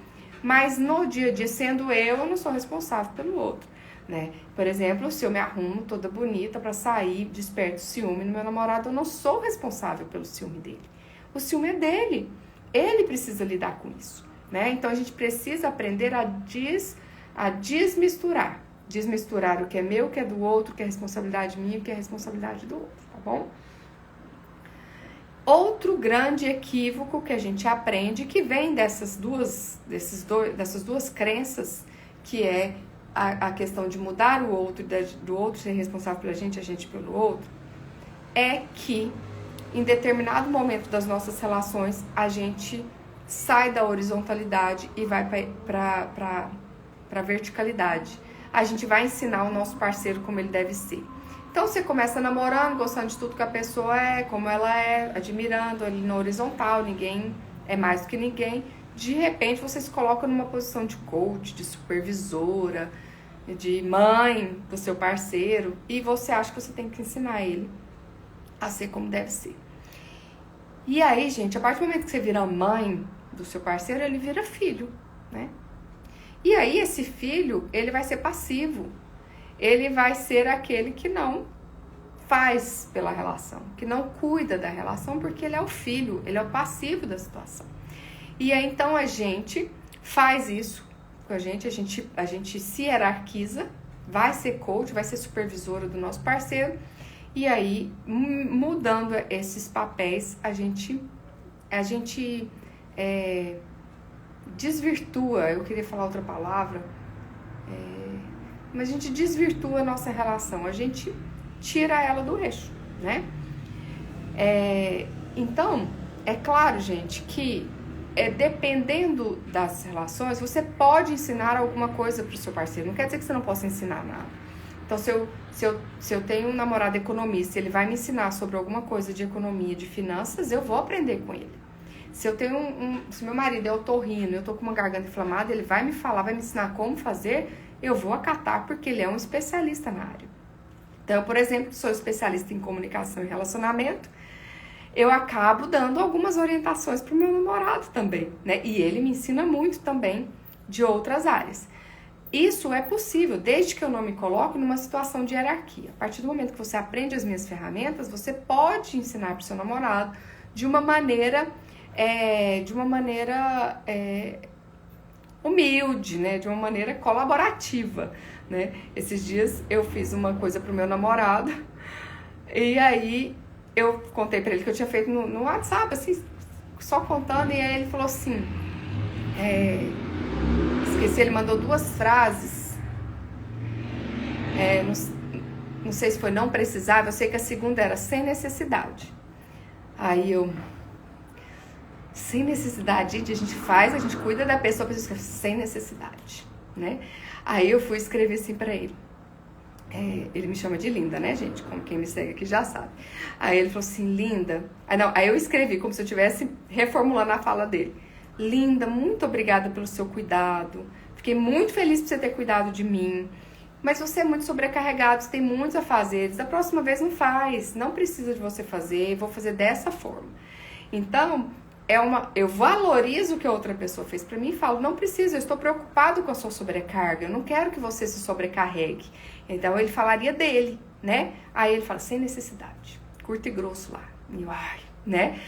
Mas no dia a dia, sendo eu não sou responsável pelo outro, né? Por exemplo, se eu me arrumo toda bonita pra sair, desperto ciúme no meu namorado, eu não sou responsável pelo ciúme dele. O ciúme é dele. Ele precisa lidar com isso, né? Então, a gente precisa aprender a desmisturar. Desmisturar o que é meu, o que é do outro, o que é responsabilidade minha, o que é responsabilidade do outro, tá bom? Outro grande equívoco que a gente aprende, que vem dessas duas crenças, que é a questão de mudar o outro, do outro ser responsável pela gente, a gente pelo outro, é que em determinado momento das nossas relações, a gente sai da horizontalidade e vai para a verticalidade. A gente vai ensinar o nosso parceiro como ele deve ser. Então, você começa namorando, gostando de tudo que a pessoa é, como ela é, admirando ali na horizontal, ninguém é mais do que ninguém. De repente, você se coloca numa posição de coach, de supervisora, de mãe do seu parceiro, e você acha que você tem que ensinar ele a ser como deve ser. E aí, gente, a partir do momento que você vira mãe do seu parceiro, ele vira filho, né? E aí, esse filho, ele vai ser passivo. Ele vai ser aquele que não faz pela relação, que não cuida da relação, porque ele é o filho, ele é o passivo da situação. E aí, então, a gente faz isso com a gente se hierarquiza, vai ser coach, vai ser supervisora do nosso parceiro, e aí, mudando esses papéis, a gente desvirtua, eu queria falar outra palavra, mas a gente desvirtua a nossa relação, a gente tira ela do eixo, né? Então, é claro, gente, que dependendo das relações, você pode ensinar alguma coisa para o seu parceiro, não quer dizer que você não possa ensinar nada. Então, se eu tenho um namorado economista, ele vai me ensinar sobre alguma coisa de economia, de finanças, eu vou aprender com ele. Se meu marido é otorrino, eu tô com uma garganta inflamada, ele vai me falar, vai me ensinar como fazer, eu vou acatar porque ele é um especialista na área. Então, eu, por exemplo, sou especialista em comunicação e relacionamento, eu acabo dando algumas orientações pro meu namorado também, né? E ele me ensina muito também de outras áreas. Isso é possível, desde que eu não me coloque numa situação de hierarquia. A partir do momento que você aprende as minhas ferramentas, você pode ensinar pro seu namorado de uma maneira humilde, né? De uma maneira colaborativa, né? Esses dias eu fiz uma coisa pro meu namorado e aí eu contei pra ele que eu tinha feito no WhatsApp, assim, só contando, e aí ele falou assim, esqueci, ele mandou 2 frases, não sei se foi não precisava, eu sei que a segunda era sem necessidade. Aí eu, sem necessidade, gente, a gente cuida da pessoa, a pessoa escreve sem necessidade, né? Aí eu fui escrever assim pra ele. Ele me chama de Linda, né, gente? Como quem me segue aqui já sabe. Aí ele falou assim, Linda. Aí eu escrevi como se eu estivesse reformulando a fala dele. Linda, muito obrigada pelo seu cuidado. Fiquei muito feliz por você ter cuidado de mim. Mas você é muito sobrecarregado, você tem muitos afazeres. Da próxima vez não faz, não precisa de você fazer, vou fazer dessa forma. Então, eu valorizo o que a outra pessoa fez pra mim e falo, não precisa, eu estou preocupado com a sua sobrecarga, eu não quero que você se sobrecarregue. Então ele falaria dele, né? Aí ele fala, sem necessidade, curto e grosso lá. E eu, né?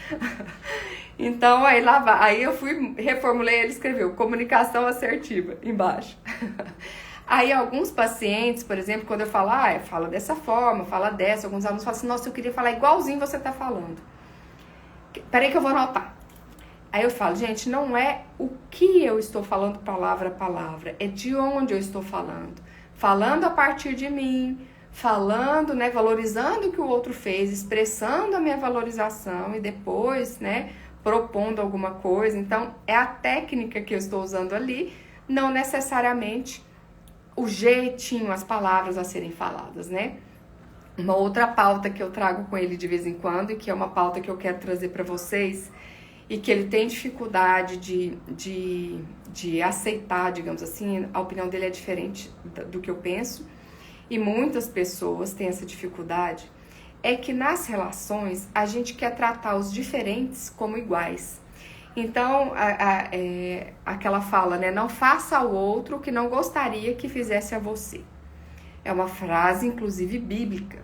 Então aí eu fui, reformulei, ele escreveu, comunicação assertiva, embaixo. Aí alguns pacientes, por exemplo, quando eu falo, fala dessa forma, fala dessa, alguns alunos falam assim, nossa, eu queria falar igualzinho você tá falando. Peraí que eu vou anotar. Aí eu falo, gente, não é o que eu estou falando palavra a palavra, é de onde eu estou falando. Falando a partir de mim, falando, né, valorizando o que o outro fez, expressando a minha valorização e depois, né, propondo alguma coisa. Então, é a técnica que eu estou usando ali, não necessariamente o jeitinho, as palavras a serem faladas, né? Uma outra pauta que eu trago com ele de vez em quando e que é uma pauta que eu quero trazer para vocês e que ele tem dificuldade de aceitar, digamos assim, a opinião dele é diferente do que eu penso, e muitas pessoas têm essa dificuldade, é que nas relações a gente quer tratar os diferentes como iguais. Então, aquela fala, né, não faça ao outro o que não gostaria que fizesse a você. É uma frase, inclusive, bíblica.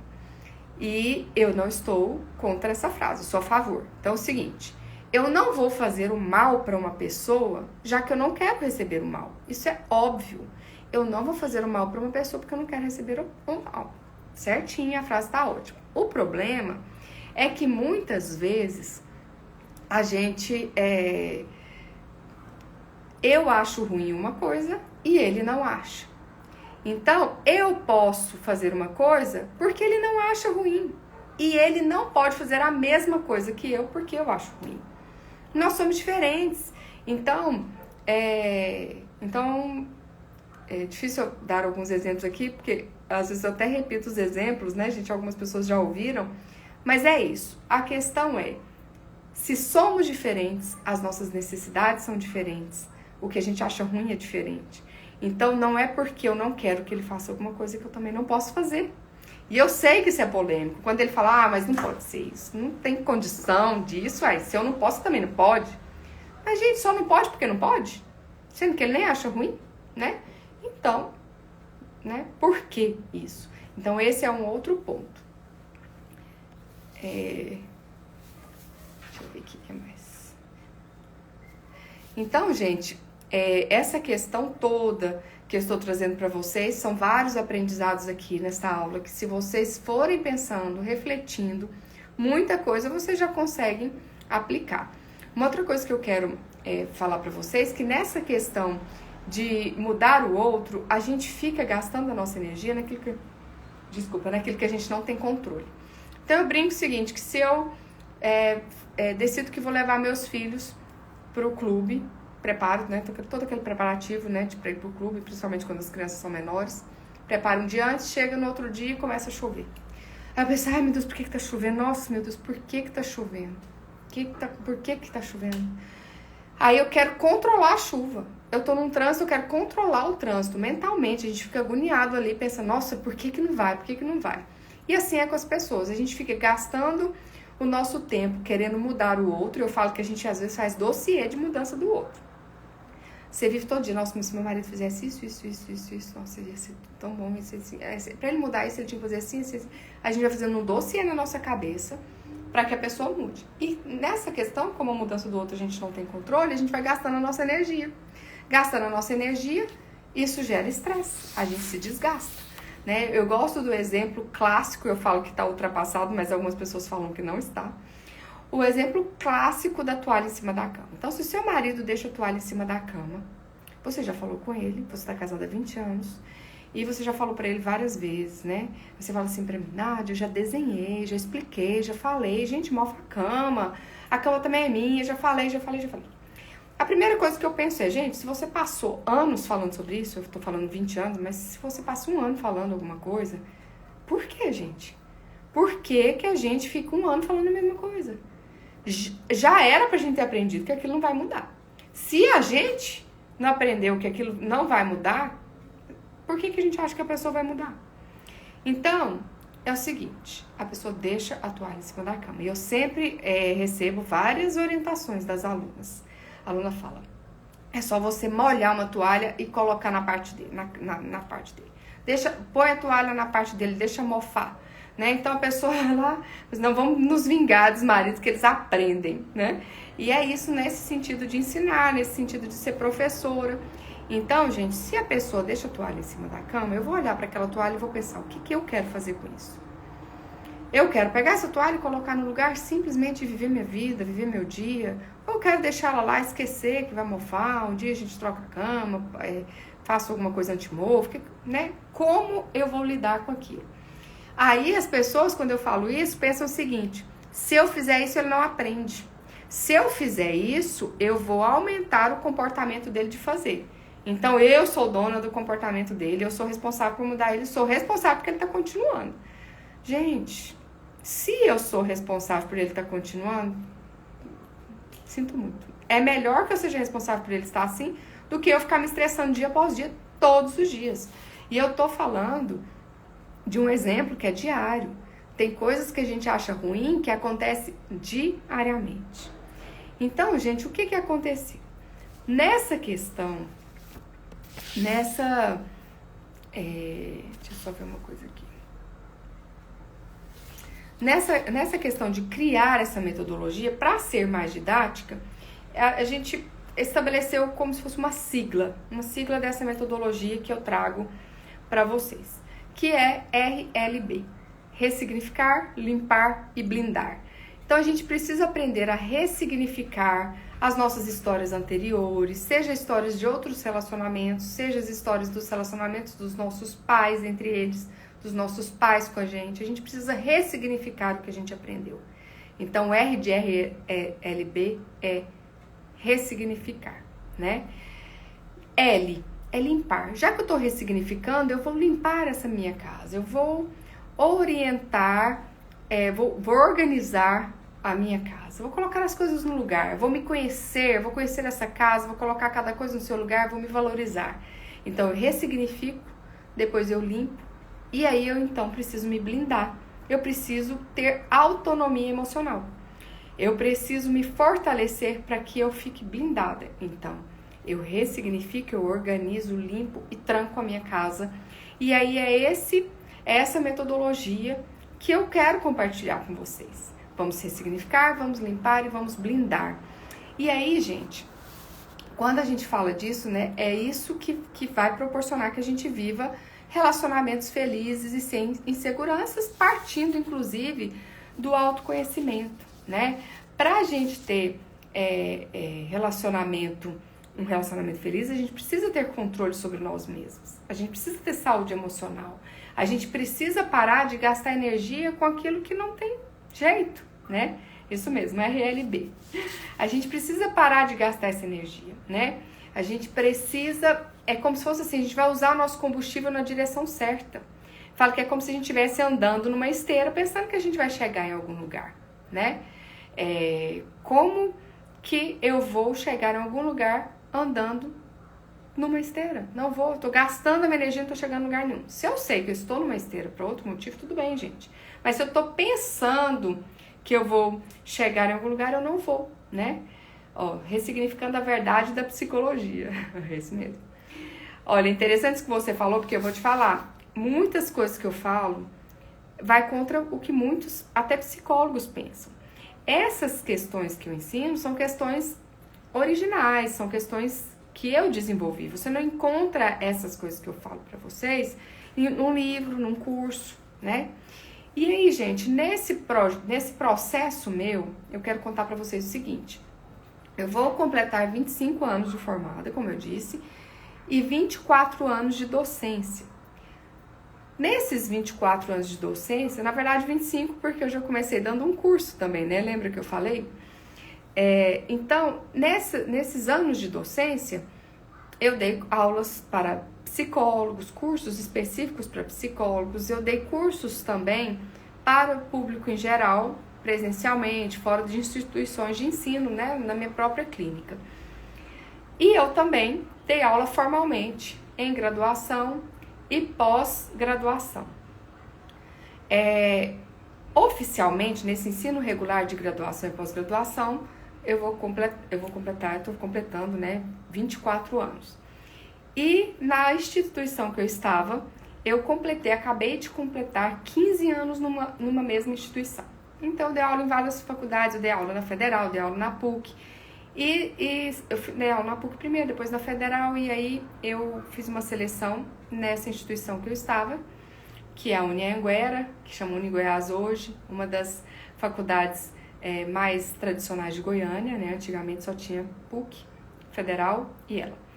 E eu não estou contra essa frase, eu sou a favor. Então é o seguinte, eu não vou fazer o mal para uma pessoa, já que eu não quero receber o mal. Isso é óbvio. Eu não vou fazer o mal para uma pessoa porque eu não quero receber o mal. Certinho, a frase está ótima. O problema é que muitas vezes a gente... eu acho ruim uma coisa e ele não acha. Então, eu posso fazer uma coisa porque ele não acha ruim. E ele não pode fazer a mesma coisa que eu porque eu acho ruim. Nós somos diferentes. Então, é difícil eu dar alguns exemplos aqui, porque às vezes eu até repito os exemplos, né, gente? Algumas pessoas já ouviram. Mas é isso. A questão é, se somos diferentes, as nossas necessidades são diferentes. O que a gente acha ruim é diferente. Então, não é porque eu não quero que ele faça alguma coisa que eu também não posso fazer. E eu sei que isso é polêmico. Quando ele fala, mas não pode ser isso, não tem condição disso, se eu não posso, também não pode. Mas, gente, só não pode porque não pode? Sendo que ele nem acha ruim, né? Então, né, por que isso? Então, esse é um outro ponto. Deixa eu ver aqui o que mais. Então, gente, essa questão toda que eu estou trazendo para vocês, são vários aprendizados aqui nessa aula, que se vocês forem pensando, refletindo, muita coisa vocês já conseguem aplicar. Uma outra coisa que eu quero falar para vocês, que nessa questão de mudar o outro, a gente fica gastando a nossa energia naquilo que a gente não tem controle. Então eu brinco o seguinte, que se eu decido que vou levar meus filhos para o clube, preparo, né, todo aquele preparativo, né, para ir pro clube, principalmente quando as crianças são menores, preparo um dia antes, chega no outro dia e começa a chover. Aí eu penso, ai meu Deus, por que tá chovendo? Nossa, meu Deus, por que tá chovendo? Por que tá chovendo? Aí eu quero controlar a chuva. Eu tô num trânsito, eu quero controlar o trânsito mentalmente, a gente fica agoniado ali, pensa, nossa, por que não vai? Por que não vai? E assim é com as pessoas, a gente fica gastando o nosso tempo querendo mudar o outro. Eu falo que a gente às vezes faz dossiê de mudança do outro. Você vive todo dia, nossa, se meu marido fizesse isso, nossa, ia ser tão bom, ia ser assim. Pra ele mudar isso, ele tinha que fazer assim. A gente vai fazendo um dossiê na nossa cabeça para que a pessoa mude. E nessa questão, como a mudança do outro a gente não tem controle, a gente vai gastando a nossa energia. Gastando a nossa energia, isso gera estresse, a gente se desgasta. né? Eu gosto do exemplo clássico, eu falo que está ultrapassado, mas algumas pessoas falam que não está. O exemplo clássico da toalha em cima da cama. Então, se o seu marido deixa a toalha em cima da cama, você já falou com ele, você está casada há 20 anos, e você já falou pra ele várias vezes, né? Você fala assim pra mim, Nádia, eu já desenhei, já expliquei, já falei, gente, mofa a cama também é minha, já falei. A primeira coisa que eu penso é, gente, se você passou anos falando sobre isso, eu tô falando 20 anos, mas se você passa um ano falando alguma coisa, por que, gente? Por que que a gente fica um ano falando a mesma coisa? Já era pra gente ter aprendido que aquilo não vai mudar. Se a gente não aprendeu que aquilo não vai mudar, por que que a gente acha que a pessoa vai mudar? Então, é o seguinte, a pessoa deixa a toalha em cima da cama. E eu sempre recebo várias orientações das alunas. A aluna fala, é só você molhar uma toalha e colocar na parte dele, na parte dele. Põe a toalha na parte dele, deixa mofar. Né? Então a pessoa lá, não vamos nos vingar dos maridos que eles aprendem, né? E é isso nesse sentido de ensinar, nesse sentido de ser professora. Então, gente, se a pessoa deixa a toalha em cima da cama, eu vou olhar para aquela toalha e vou pensar, o que que eu quero fazer com isso? Eu quero pegar essa toalha e colocar no lugar, simplesmente viver minha vida, viver meu dia, ou eu quero deixar ela lá, esquecer que vai mofar, um dia a gente troca a cama, faço alguma coisa anti-mofo, né? Como eu vou lidar com aquilo? Aí as pessoas, quando eu falo isso, pensam o seguinte, se eu fizer isso, ele não aprende. Se eu fizer isso, eu vou aumentar o comportamento dele de fazer. Então, eu sou dona do comportamento dele, eu sou responsável por mudar ele, sou responsável porque ele está continuando. Gente, se eu sou responsável por ele estar continuando, sinto muito. É melhor que eu seja responsável por ele estar assim, do que eu ficar me estressando dia após dia, todos os dias. E eu tô falando de um exemplo que é diário. Tem coisas que a gente acha ruim que acontece diariamente. Então, gente, o que aconteceu? Nessa questão, deixa eu só ver uma coisa aqui. Nessa questão de criar essa metodologia, para ser mais didática, a gente estabeleceu como se fosse uma sigla dessa metodologia que eu trago para vocês, que é RLB, ressignificar, limpar e blindar. Então a gente precisa aprender a ressignificar as nossas histórias anteriores, seja histórias de outros relacionamentos, seja as histórias dos relacionamentos dos nossos pais entre eles, dos nossos pais com a gente. A gente precisa ressignificar o que a gente aprendeu. Então o R de RLB é ressignificar, né? L é limpar. Já que eu estou ressignificando, eu vou limpar essa minha casa. Eu vou orientar, vou organizar a minha casa. Vou colocar as coisas no lugar. Vou me conhecer, vou conhecer essa casa, vou colocar cada coisa no seu lugar, vou me valorizar. Então, eu ressignifico, depois eu limpo, e aí eu então preciso me blindar. Eu preciso ter autonomia emocional. Eu preciso me fortalecer para que eu fique blindada. Então, eu ressignifico, eu organizo, limpo e tranco a minha casa. E aí é essa metodologia que eu quero compartilhar com vocês. Vamos ressignificar, vamos limpar e vamos blindar. E aí, gente, quando a gente fala disso, né, é isso que vai proporcionar que a gente viva relacionamentos felizes e sem inseguranças, partindo, inclusive, do autoconhecimento, né? Pra gente ter um relacionamento feliz, a gente precisa ter controle sobre nós mesmos. A gente precisa ter saúde emocional. A gente precisa parar de gastar energia com aquilo que não tem jeito, né? Isso mesmo, RLB. A gente precisa parar de gastar essa energia, né? A gente precisa, é como se fosse assim, a gente vai usar o nosso combustível na direção certa. Falo que é como se a gente estivesse andando numa esteira, pensando que a gente vai chegar em algum lugar, né? Como que eu vou chegar em algum lugar andando numa esteira? Não vou, eu tô gastando a minha energia, não tô chegando em lugar nenhum. Se eu sei que eu estou numa esteira por outro motivo, tudo bem, gente. Mas se eu tô pensando que eu vou chegar em algum lugar, eu não vou, né? Ó, ressignificando a verdade da psicologia. É isso mesmo. Olha, interessante isso que você falou, porque eu vou te falar. Muitas coisas que eu falo vai contra o que muitos, até psicólogos, pensam. Essas questões que eu ensino são questões originais, são questões que eu desenvolvi. Você não encontra essas coisas que eu falo para vocês num livro, num curso, né? E aí, gente, nesse processo meu, eu quero contar para vocês o seguinte. Eu vou completar 25 anos de formada, como eu disse, e 24 anos de docência. Nesses 24 anos de docência, na verdade 25, porque eu já comecei dando um curso também, né? Lembra que eu falei? Então, nesses anos de docência, eu dei aulas para psicólogos, cursos específicos para psicólogos, eu dei cursos também para o público em geral, presencialmente, fora de instituições de ensino, né, na minha própria clínica. E eu também dei aula formalmente em graduação e pós-graduação. Oficialmente, nesse ensino regular de graduação e pós-graduação, estou completando, né, 24 anos. E na instituição que eu estava, acabei de completar 15 anos numa mesma instituição. Então, eu dei aula em várias faculdades, eu dei aula na Federal, eu dei aula na PUC. E eu dei aula na PUC primeiro, depois na Federal, e aí eu fiz uma seleção nessa instituição que eu estava, que é a Unianguera, que chama Unigoiás hoje, uma das faculdades mais tradicionais de Goiânia, né? Antigamente só tinha PUC, Federal e ela.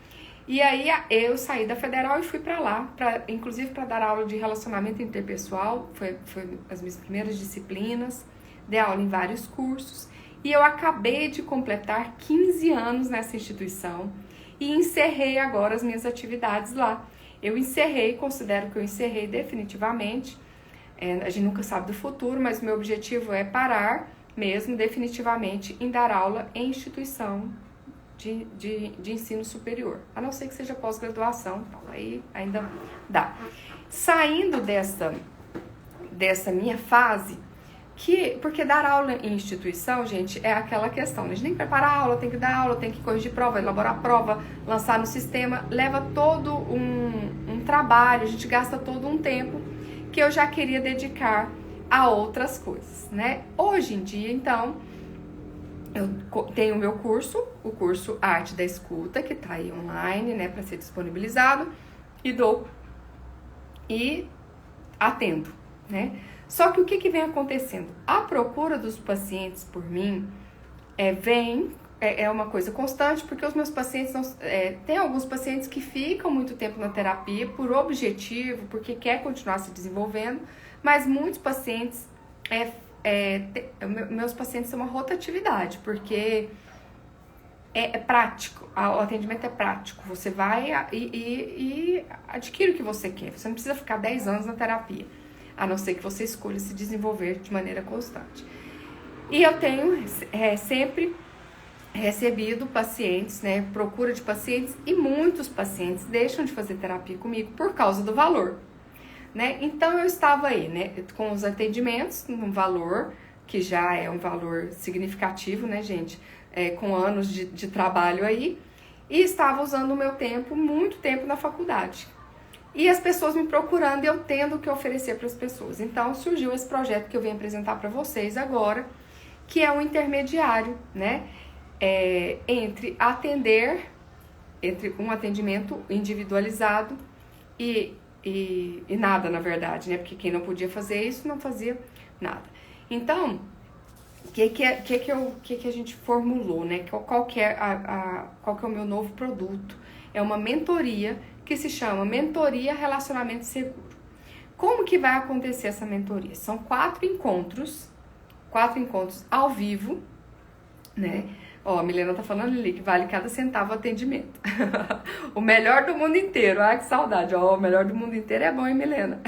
E aí eu saí da Federal e fui para lá, inclusive para dar aula de relacionamento interpessoal, foi as minhas primeiras disciplinas, dei aula em vários cursos, e eu acabei de completar 15 anos nessa instituição e encerrei agora as minhas atividades lá. Considero que eu encerrei definitivamente, a gente nunca sabe do futuro, mas meu objetivo é parar mesmo definitivamente em dar aula em instituição de ensino superior, a não ser que seja pós-graduação, então aí ainda dá. Saindo dessa minha fase, porque dar aula em instituição, gente, é aquela questão, né? A gente tem que preparar a aula, tem que dar aula, tem que corrigir prova, elaborar prova, lançar no sistema, leva todo um trabalho, a gente gasta todo um tempo que eu já queria dedicar a outras coisas, né? Hoje em dia, então, eu tenho o meu curso, o curso Arte da Escuta, que tá aí online, né, para ser disponibilizado, e atendo, né? Só que o que vem acontecendo? A procura dos pacientes por mim é uma coisa constante, porque os meus pacientes, tem alguns pacientes que ficam muito tempo na terapia por objetivo, porque quer continuar se desenvolvendo, mas muitos pacientes, meus pacientes são uma rotatividade, porque é prático, o atendimento é prático, você vai e adquire o que você quer, você não precisa ficar 10 anos na terapia, a não ser que você escolha se desenvolver de maneira constante. E eu tenho sempre recebido pacientes, né, procura de pacientes, e muitos pacientes deixam de fazer terapia comigo por causa do valor, né? Então eu estava aí, né, com os atendimentos num valor que já é um valor significativo, né, gente, com anos de trabalho aí, e estava usando o meu tempo, muito tempo na faculdade. E as pessoas me procurando e eu tendo o que oferecer para as pessoas. Então surgiu esse projeto que eu venho apresentar para vocês agora, que é um intermediário, né, entre um atendimento individualizado e nada, na verdade, né, porque quem não podia fazer isso não fazia nada. Então, o que a gente formulou, né? Qual que é o meu novo produto? É uma mentoria que se chama Mentoria Relacionamento Seguro. Como que vai acontecer essa mentoria? São 4 encontros ao vivo, né? Ó, a Milena tá falando ali que vale cada centavo atendimento. O melhor do mundo inteiro. Ai, que saudade. Ó, o melhor do mundo inteiro é bom, hein, Milena?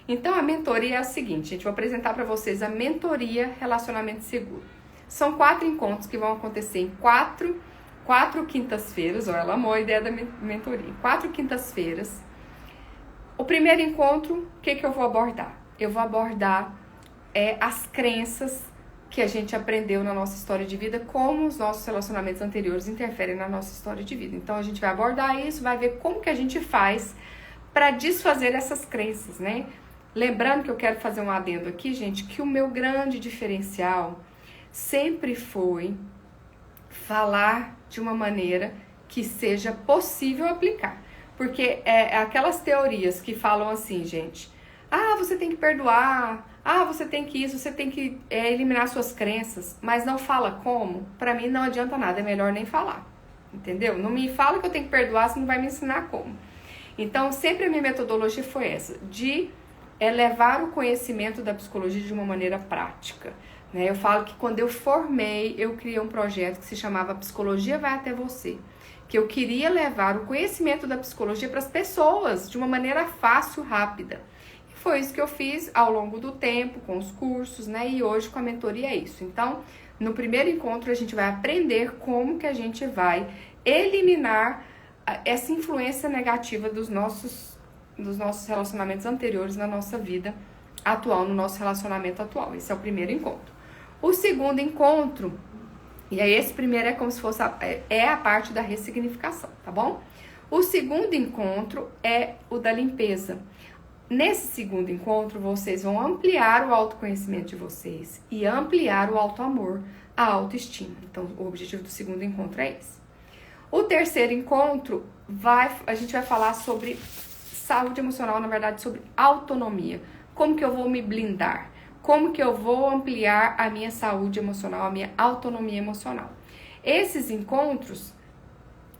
Então, a mentoria é o seguinte, gente, vou apresentar para vocês a Mentoria Relacionamento Seguro. São 4 encontros que vão acontecer em 4 quintas-feiras. Ó, ela amou a ideia da mentoria. 4 quintas-feiras. O primeiro encontro, o que eu vou abordar? Eu vou abordar as crenças que a gente aprendeu na nossa história de vida, como os nossos relacionamentos anteriores interferem na nossa história de vida. Então, a gente vai abordar isso, vai ver como que a gente faz para desfazer essas crenças, né? Lembrando que eu quero fazer um adendo aqui, gente, que o meu grande diferencial sempre foi falar de uma maneira que seja possível aplicar. Porque é aquelas teorias que falam assim, gente, ah, você tem que perdoar, ah, você tem que isso, você tem que eliminar suas crenças, mas não fala como, pra mim não adianta nada, é melhor nem falar, entendeu? Não me fala que eu tenho que perdoar, você não vai me ensinar como. Então, sempre a minha metodologia foi essa, de levar o conhecimento da psicologia de uma maneira prática. Né? Eu falo que quando eu formei, eu criei um projeto que se chamava Psicologia Vai Até Você, que eu queria levar o conhecimento da psicologia para as pessoas de uma maneira fácil, rápida. E foi isso que eu fiz ao longo do tempo, com os cursos, né? E hoje com a mentoria é isso. Então, no primeiro encontro, a gente vai aprender como que a gente vai eliminar essa influência negativa dos nossos relacionamentos anteriores na nossa vida atual, no nosso relacionamento atual. Esse é o primeiro encontro. O segundo encontro, e aí esse primeiro é como se fosse a parte da ressignificação, tá bom? O segundo encontro é o da limpeza. Nesse segundo encontro, vocês vão ampliar o autoconhecimento de vocês e ampliar o autoamor, a autoestima. Então, o objetivo do segundo encontro é esse. O terceiro encontro, a gente vai falar sobre saúde emocional, na verdade, sobre autonomia. Como que eu vou me blindar? Como que eu vou ampliar a minha saúde emocional, a minha autonomia emocional? Esses encontros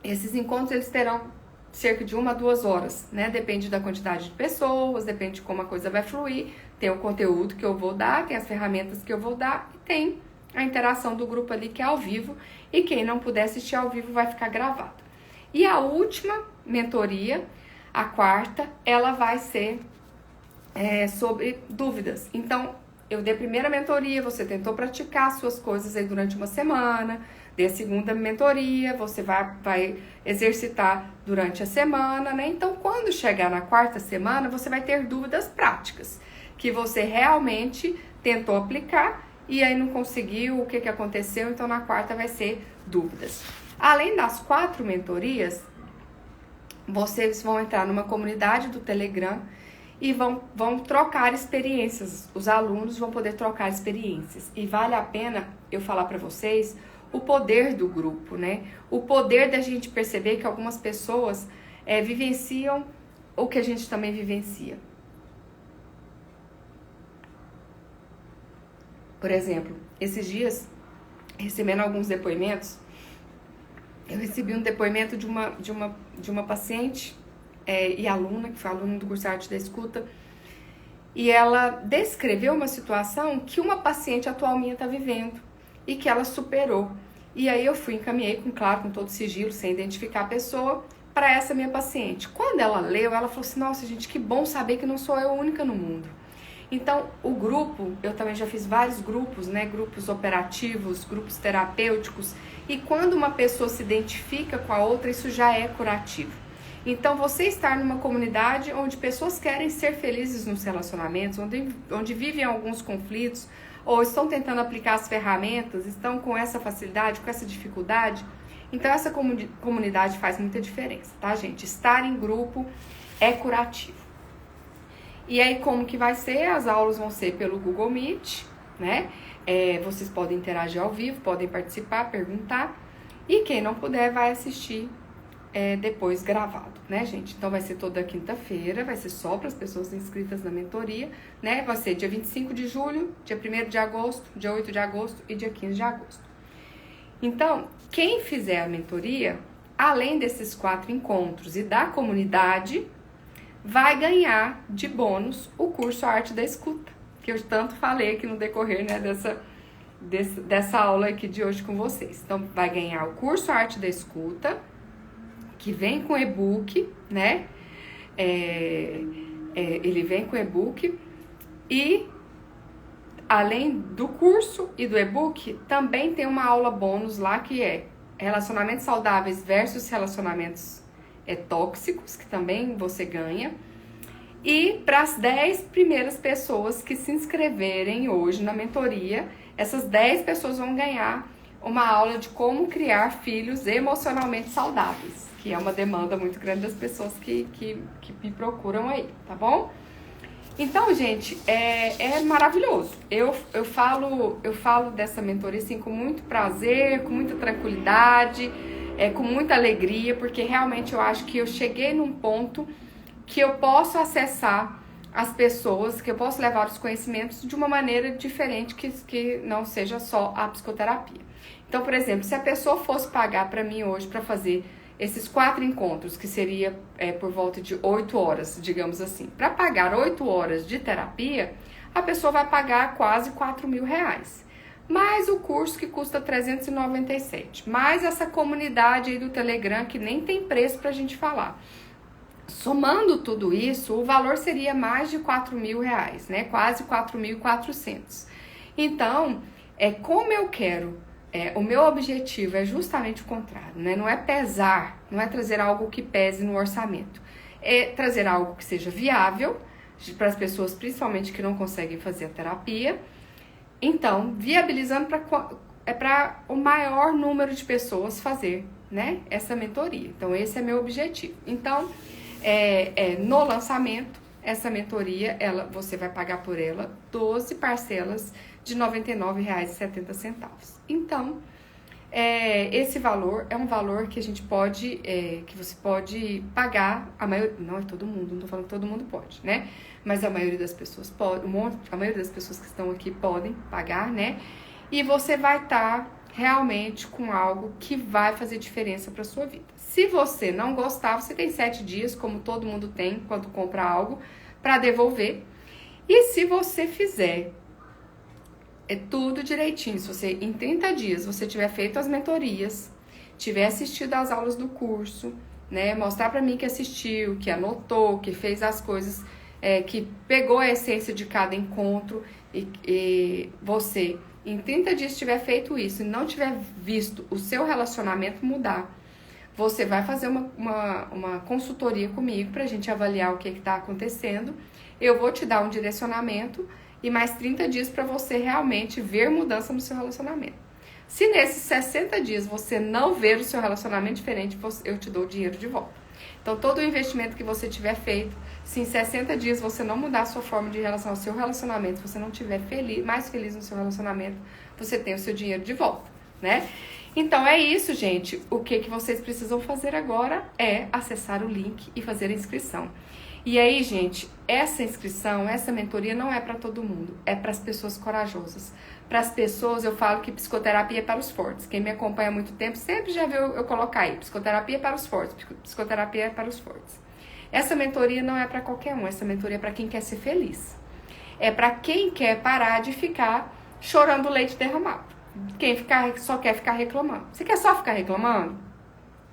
eles terão cerca de 1 a 2 horas, né? Depende da quantidade de pessoas, depende de como a coisa vai fluir. Tem o conteúdo que eu vou dar, tem as ferramentas que eu vou dar e tem a interação do grupo ali que é ao vivo. E quem não puder assistir ao vivo vai ficar gravado. E a última mentoria, a quarta, ela vai ser sobre dúvidas. Então, eu dei a primeira mentoria, você tentou praticar suas coisas aí durante uma semana. Dei a segunda mentoria, você vai exercitar durante a semana, né? Então, quando chegar na quarta semana, você vai ter dúvidas práticas, que você realmente tentou aplicar e aí não conseguiu, o que aconteceu, então na quarta vai ser dúvidas. Além das 4 mentorias, vocês vão entrar numa comunidade do Telegram e vão trocar experiências. Os alunos vão poder trocar experiências. E vale a pena eu falar para vocês o poder do grupo, né? O poder da gente perceber que algumas pessoas vivenciam o que a gente também vivencia. Por exemplo, esses dias, recebendo alguns depoimentos, eu recebi um depoimento de uma paciente e aluna, que foi aluna do curso Arte da Escuta, e ela descreveu uma situação que uma paciente atual minha está vivendo e que ela superou. E aí eu encaminhei, com todo sigilo, sem identificar a pessoa, para essa minha paciente. Quando ela leu, ela falou assim, nossa gente, que bom saber que não sou eu a única no mundo. Então, o grupo, eu também já fiz vários grupos, né? Grupos operativos, grupos terapêuticos. E quando uma pessoa se identifica com a outra, isso já é curativo. Então, você estar numa comunidade onde pessoas querem ser felizes nos relacionamentos, onde vivem alguns conflitos, ou estão tentando aplicar as ferramentas, estão com essa facilidade, com essa dificuldade. Então, essa comunidade faz muita diferença, tá, gente? Estar em grupo é curativo. E aí, como que vai ser? As aulas vão ser pelo Google Meet, né? Vocês podem interagir ao vivo, podem participar, perguntar. E quem não puder vai assistir depois gravado, né, gente? Então, vai ser toda quinta-feira, vai ser só para as pessoas inscritas na mentoria, né? Vai ser dia 25 de julho, dia 1º de agosto, dia 8 de agosto e dia 15 de agosto. Então, quem fizer a mentoria, além desses 4 encontros e da comunidade, vai ganhar de bônus o curso Arte da Escuta, que eu tanto falei aqui no decorrer, né, dessa aula aqui de hoje com vocês. Então, vai ganhar o curso Arte da Escuta, que vem com e-book, né? Ele vem com e-book e, além do curso e do e-book, também tem uma aula bônus lá que é relacionamentos saudáveis versus relacionamentos tóxicos, que também você ganha. E para as 10 primeiras pessoas que se inscreverem hoje na mentoria, essas 10 pessoas vão ganhar uma aula de como criar filhos emocionalmente saudáveis, que é uma demanda muito grande das pessoas que me procuram aí, tá bom? Então, gente, é maravilhoso. Eu falo dessa mentoria assim, com muito prazer, com muita tranquilidade. com muita alegria, porque realmente eu acho que eu cheguei num ponto que eu posso acessar as pessoas, que eu posso levar os conhecimentos de uma maneira diferente, que não seja só a psicoterapia. Então, por exemplo, se a pessoa fosse pagar para mim hoje para fazer esses 4 encontros, que seria por volta de 8 horas, digamos assim, para pagar 8 horas de terapia, a pessoa vai pagar quase R$4.000. Mais o curso que custa 397, mais essa comunidade aí do Telegram que nem tem preço pra gente falar. Somando tudo isso, o valor seria mais de R$4.000, né? Quase 4.400. Então, como eu quero, o meu objetivo é justamente o contrário, né? Não é pesar, não é trazer algo que pese no orçamento. É trazer algo que seja viável para as pessoas, principalmente que não conseguem fazer a terapia. Então, viabilizando para o maior número de pessoas fazer, né, essa mentoria. Então, esse é meu objetivo. Então, no lançamento, essa mentoria, você vai pagar por ela 12 parcelas de R$ 99,70. Então, esse valor é um valor que a gente pode, que você pode pagar, não é todo mundo, não tô falando que todo mundo pode, né? Mas a maioria das pessoas pode, a maioria das pessoas que estão aqui podem pagar, né? E você vai estar realmente com algo que vai fazer diferença para sua vida. Se você não gostar, você tem 7 dias, como todo mundo tem quando compra algo, para devolver. E se você fizer tudo direitinho, se você em 30 dias você tiver feito as mentorias, tiver assistido às aulas do curso, né, mostrar para mim que assistiu, que anotou, que fez as coisas, que pegou a essência de cada encontro, e você em 30 dias tiver feito isso e não tiver visto o seu relacionamento mudar, você vai fazer uma consultoria comigo pra gente avaliar o que está acontecendo. Eu vou te dar um direcionamento e mais 30 dias para você realmente ver mudança no seu relacionamento. Se nesses 60 dias você não ver o seu relacionamento diferente, eu te dou o dinheiro de volta. Então, todo o investimento que você tiver feito, se em 60 dias você não mudar a sua forma de relação ao seu relacionamento, se você não estiver mais feliz no seu relacionamento, você tem o seu dinheiro de volta, né? Então, é isso, gente. O que vocês precisam fazer agora é acessar o link e fazer a inscrição. E aí, gente, essa inscrição, essa mentoria não é para todo mundo, é para as pessoas corajosas. Para as pessoas, eu falo que psicoterapia é para os fortes. Quem me acompanha há muito tempo sempre já viu eu colocar aí, psicoterapia é para os fortes, psicoterapia é para os fortes. Essa mentoria não é para qualquer um, essa mentoria é para quem quer ser feliz. É para quem quer parar de ficar chorando leite derramado. Quem só quer ficar reclamando. Você quer só ficar reclamando?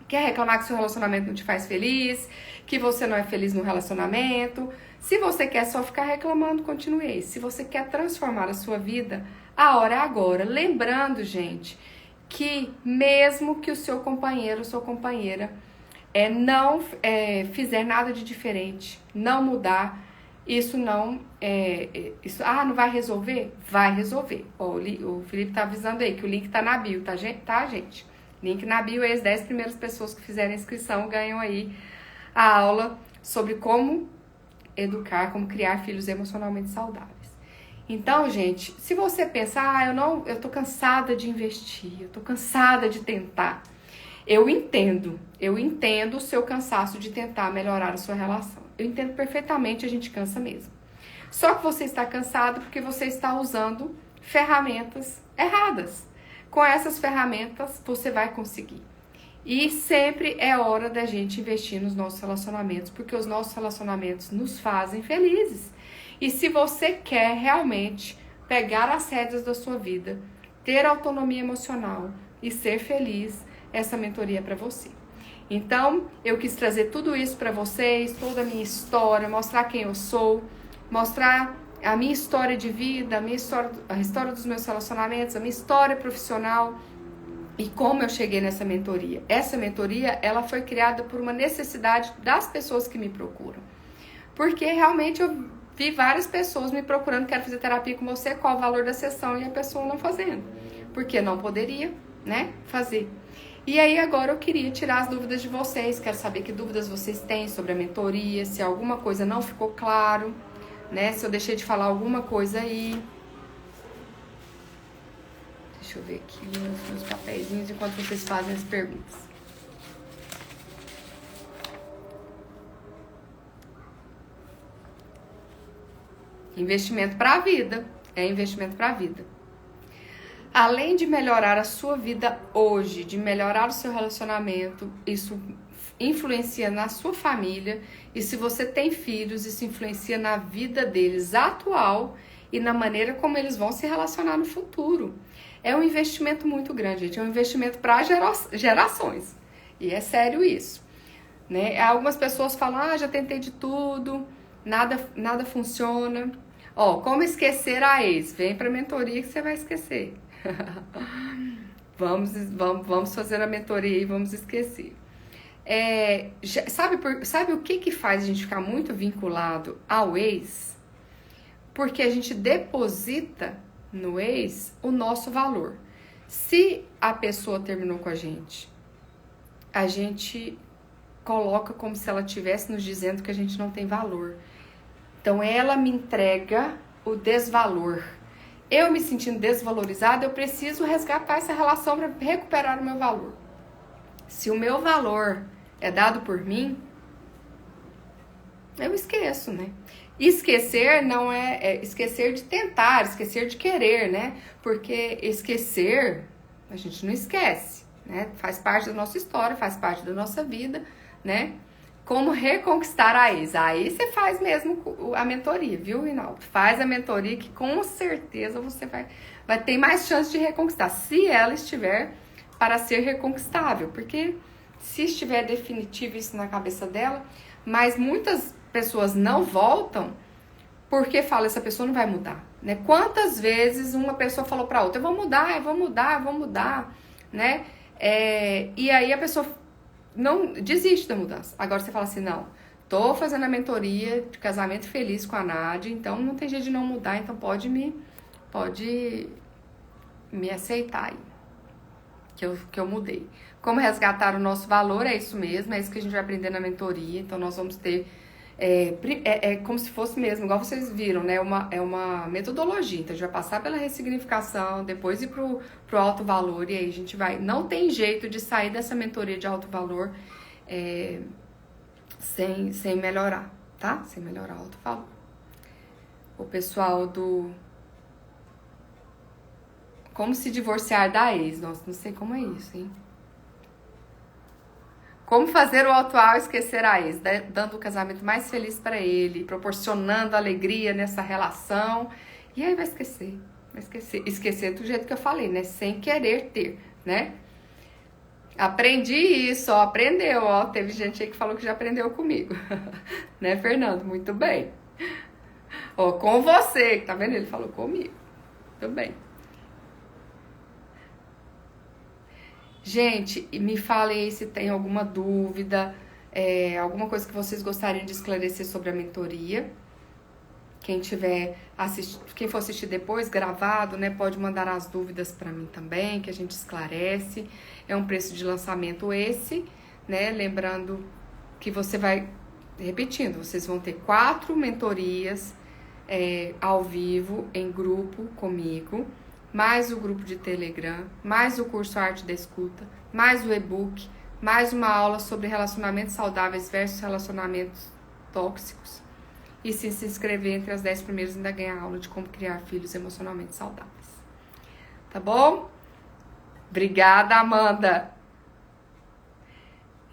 Quer reclamar que seu relacionamento não te faz feliz, que você não é feliz no relacionamento? Se você quer só ficar reclamando, continue aí. Se você quer transformar a sua vida, a hora é agora. Lembrando, gente, que mesmo que o seu companheiro ou sua companheira não fizer nada de diferente, não mudar, isso não vai resolver? Vai resolver. O Felipe tá avisando aí que o link tá na bio, tá, gente? Link na bio, as 10 primeiras pessoas que fizerem a inscrição ganham aí a aula sobre como educar, como criar filhos emocionalmente saudáveis. Então, gente, se você pensar, eu tô cansada de investir, eu tô cansada de tentar. Eu entendo o seu cansaço de tentar melhorar a sua relação. Eu entendo perfeitamente, a gente cansa mesmo. Só que você está cansado porque você está usando ferramentas erradas. Com essas ferramentas, você vai conseguir. E sempre é hora da gente investir nos nossos relacionamentos, porque os nossos relacionamentos nos fazem felizes. E se você quer realmente pegar as rédeas da sua vida, ter autonomia emocional e ser feliz, essa mentoria é para você. Então, eu quis trazer tudo isso para vocês, toda a minha história, mostrar quem eu sou, mostrar a minha história de vida, a história dos meus relacionamentos, a minha história profissional e como eu cheguei nessa mentoria. Essa mentoria, ela foi criada por uma necessidade das pessoas que me procuram. Porque realmente eu vi várias pessoas me procurando, quero fazer terapia com você, qual o valor da sessão, e a pessoa não fazendo. Porque não poderia, né, fazer. E aí agora eu queria tirar as dúvidas de vocês, quero saber que dúvidas vocês têm sobre a mentoria, se alguma coisa não ficou claro, né? Se eu deixei de falar alguma coisa aí. Deixa eu ver aqui nos meus papeizinhos enquanto vocês fazem as perguntas. Investimento para a vida. É investimento para a vida. Além de melhorar a sua vida hoje, de melhorar o seu relacionamento, isso influencia na sua família. E se você tem filhos, isso influencia na vida deles atual e na maneira como eles vão se relacionar no futuro. É um investimento muito grande, gente. É um investimento para gerações. E é sério isso. Né? Algumas pessoas falam, já tentei de tudo, nada funciona. Como esquecer a ex? Vem para a mentoria que você vai esquecer. Vamos fazer a mentoria e vamos esquecer. Sabe o que faz a gente ficar muito vinculado ao ex? Porque a gente deposita no ex o nosso valor. Se a pessoa terminou com a gente coloca como se ela estivesse nos dizendo que a gente não tem valor. Então ela me entrega o desvalor. Eu me sentindo desvalorizada, eu preciso resgatar essa relação para recuperar o meu valor. Se o meu valor é dado por mim, eu esqueço, né? Esquecer não é esquecer de tentar, esquecer de querer, né? Porque esquecer, a gente não esquece, né? Faz parte da nossa história, faz parte da nossa vida, né? Como reconquistar a ex. Aí você faz mesmo a mentoria, viu, Rinaldo? Faz a mentoria que com certeza você vai ter mais chance de reconquistar, se ela estiver para ser reconquistável. Porque se estiver definitivo isso na cabeça dela, mas muitas pessoas não voltam porque fala, essa pessoa não vai mudar, né? Quantas vezes uma pessoa falou para outra, eu vou mudar, né? E aí a pessoa não desiste da mudança. Agora você fala assim, não, tô fazendo a mentoria de casamento feliz com a Nádia, então não tem jeito de não mudar, então pode me aceitar aí, que eu mudei. Como resgatar o nosso valor, é isso mesmo, é isso que a gente vai aprender na mentoria, então nós vamos ter, como se fosse mesmo, igual vocês viram, né, é uma metodologia, então a gente vai passar pela ressignificação, depois ir pro alto valor, e aí a gente não tem jeito de sair dessa mentoria de alto valor sem melhorar, tá? Sem melhorar o alto valor. O pessoal como se divorciar da ex, nossa, não sei como é isso, hein? Como fazer o atual esquecer a ex, dando o casamento mais feliz para ele, proporcionando alegria nessa relação. E aí vai esquecer. Esquecer do jeito que eu falei, né? Sem querer ter, né? Aprendi isso, aprendeu, Teve gente aí que falou que já aprendeu comigo. Né, Fernando? Muito bem. Com você, tá vendo? Ele falou comigo. Muito bem. Gente, me falem se tem alguma dúvida, alguma coisa que vocês gostariam de esclarecer sobre a mentoria. Quem for assistir depois, gravado, né, pode mandar as dúvidas para mim também, que a gente esclarece. É um preço de lançamento esse, né? Lembrando que repetindo, vocês vão ter 4 mentorias ao vivo, em grupo comigo, mais o grupo de Telegram, mais o curso Arte da Escuta, mais o e-book, mais uma aula sobre relacionamentos saudáveis versus relacionamentos tóxicos. E se inscrever entre as 10 primeiras, ainda ganha a aula de como criar filhos emocionalmente saudáveis. Tá bom? Obrigada, Amanda!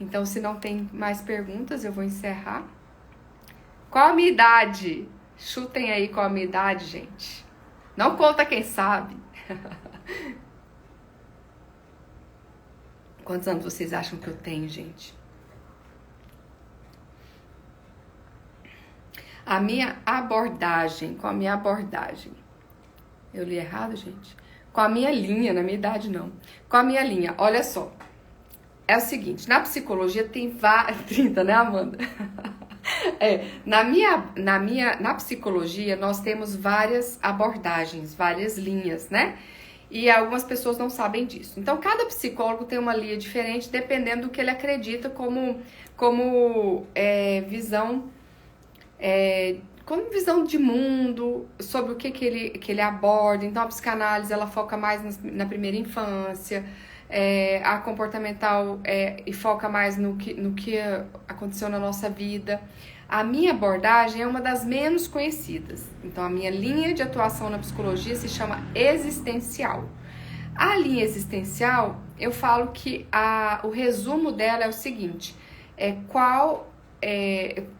Então, se não tem mais perguntas, eu vou encerrar. Qual a minha idade? Chutem aí qual a minha idade, gente. Não conta quem sabe. Quantos anos vocês acham que eu tenho, gente? Com a minha abordagem. Eu li errado, gente? Com a minha linha, na minha idade não. Com a minha linha, olha só. É o seguinte, na psicologia tem 30, né, Amanda? Na psicologia nós temos várias abordagens, várias linhas, né? E algumas pessoas não sabem disso. Então, cada psicólogo tem uma linha diferente, dependendo do que ele acredita como visão de mundo, sobre o que ele aborda. Então, a psicanálise, ela foca mais na primeira infância, a comportamental e foca mais no que aconteceu na nossa vida. A minha abordagem é uma das menos conhecidas. Então, a minha linha de atuação na psicologia se chama existencial. A linha existencial, eu falo que o resumo dela é o seguinte,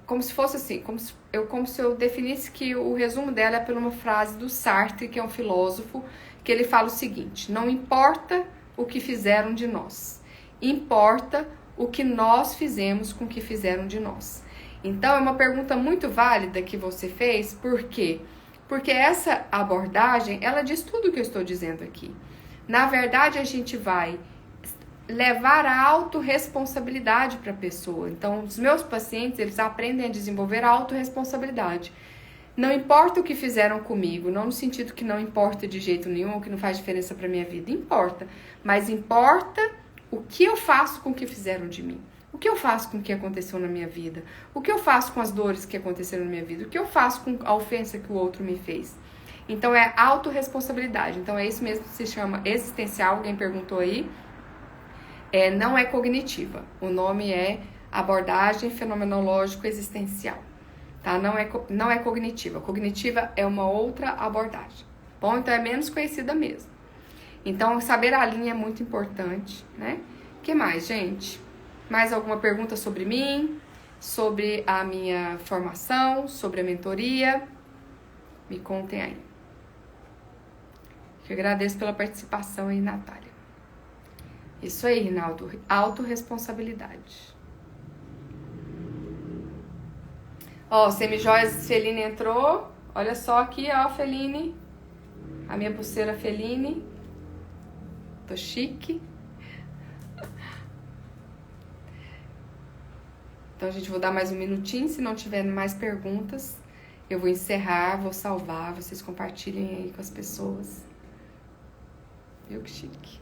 como se fosse assim, como se eu definisse que o resumo dela é por uma frase do Sartre, que é um filósofo, que ele fala o seguinte: não importa o que fizeram de nós, importa o que nós fizemos com o que fizeram de nós. Então, é uma pergunta muito válida que você fez, por quê? Porque essa abordagem, ela diz tudo o que eu estou dizendo aqui. Na verdade, a gente vai levar a autorresponsabilidade para a pessoa. Então, os meus pacientes, eles aprendem a desenvolver a autorresponsabilidade. Não importa o que fizeram comigo, não no sentido que não importa de jeito nenhum, ou que não faz diferença para a minha vida, importa. Mas importa o que eu faço com o que fizeram de mim. O que eu faço com o que aconteceu na minha vida? O que eu faço com as dores que aconteceram na minha vida? O que eu faço com a ofensa que o outro me fez? Então, é autorresponsabilidade. Então, é isso mesmo que se chama existencial. Alguém perguntou aí. Não é cognitiva. O nome é abordagem fenomenológico-existencial. Tá? Não é cognitiva. Cognitiva é uma outra abordagem. Bom, então é menos conhecida mesmo. Então, saber a linha é muito importante, né? O que mais, gente? Mais alguma pergunta sobre mim? Sobre a minha formação? Sobre a mentoria? Me contem aí. Eu agradeço pela participação aí, Natália. Isso aí, Rinaldo. Autorresponsabilidade. Ó, Semijoias Feline entrou. Olha só aqui, ó, Feline. A minha pulseira Feline. Tô chique. Então, gente, vou dar mais um minutinho. Se não tiver mais perguntas, eu vou encerrar, vou salvar. Vocês compartilhem aí com as pessoas. Viu que chique?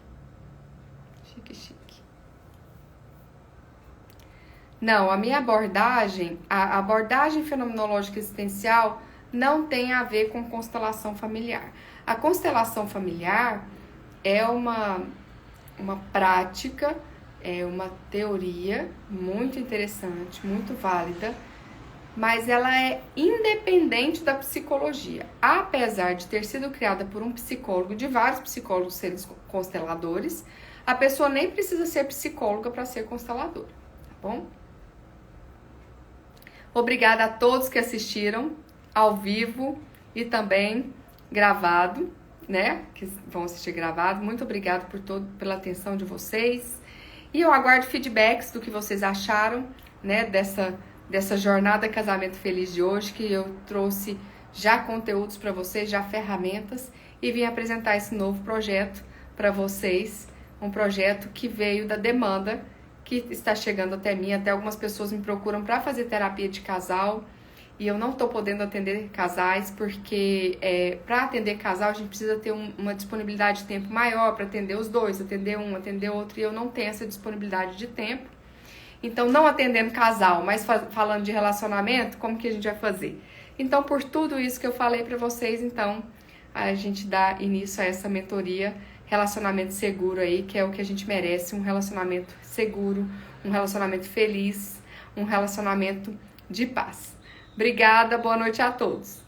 Chique, chique. Não, a minha abordagem, a abordagem fenomenológica existencial não tem a ver com constelação familiar. A constelação familiar é uma prática, é uma teoria muito interessante, muito válida, mas ela é independente da psicologia. Apesar de ter sido criada por um psicólogo, de vários psicólogos serem consteladores, a pessoa nem precisa ser psicóloga para ser consteladora, tá bom? Obrigada a todos que assistiram ao vivo e também gravado, né? Que vão assistir gravado. Muito obrigada pela atenção de vocês. E eu aguardo feedbacks do que vocês acharam, né? Dessa jornada Casamento Feliz de hoje, que eu trouxe já conteúdos para vocês, já ferramentas, e vim apresentar esse novo projeto para vocês, um projeto que veio da demanda que está chegando até mim. Até algumas pessoas me procuram para fazer terapia de casal, e eu não estou podendo atender casais, porque para atender casal a gente precisa ter uma disponibilidade de tempo maior para atender os dois, atender um, atender outro, e eu não tenho essa disponibilidade de tempo. Então, não atendendo casal, mas falando de relacionamento, como que a gente vai fazer? Então, por tudo isso que eu falei para vocês, então, a gente dá início a essa mentoria Relacionamento Seguro aí, que é o que a gente merece, um relacionamento seguro, um relacionamento feliz, um relacionamento de paz. Obrigada, boa noite a todos.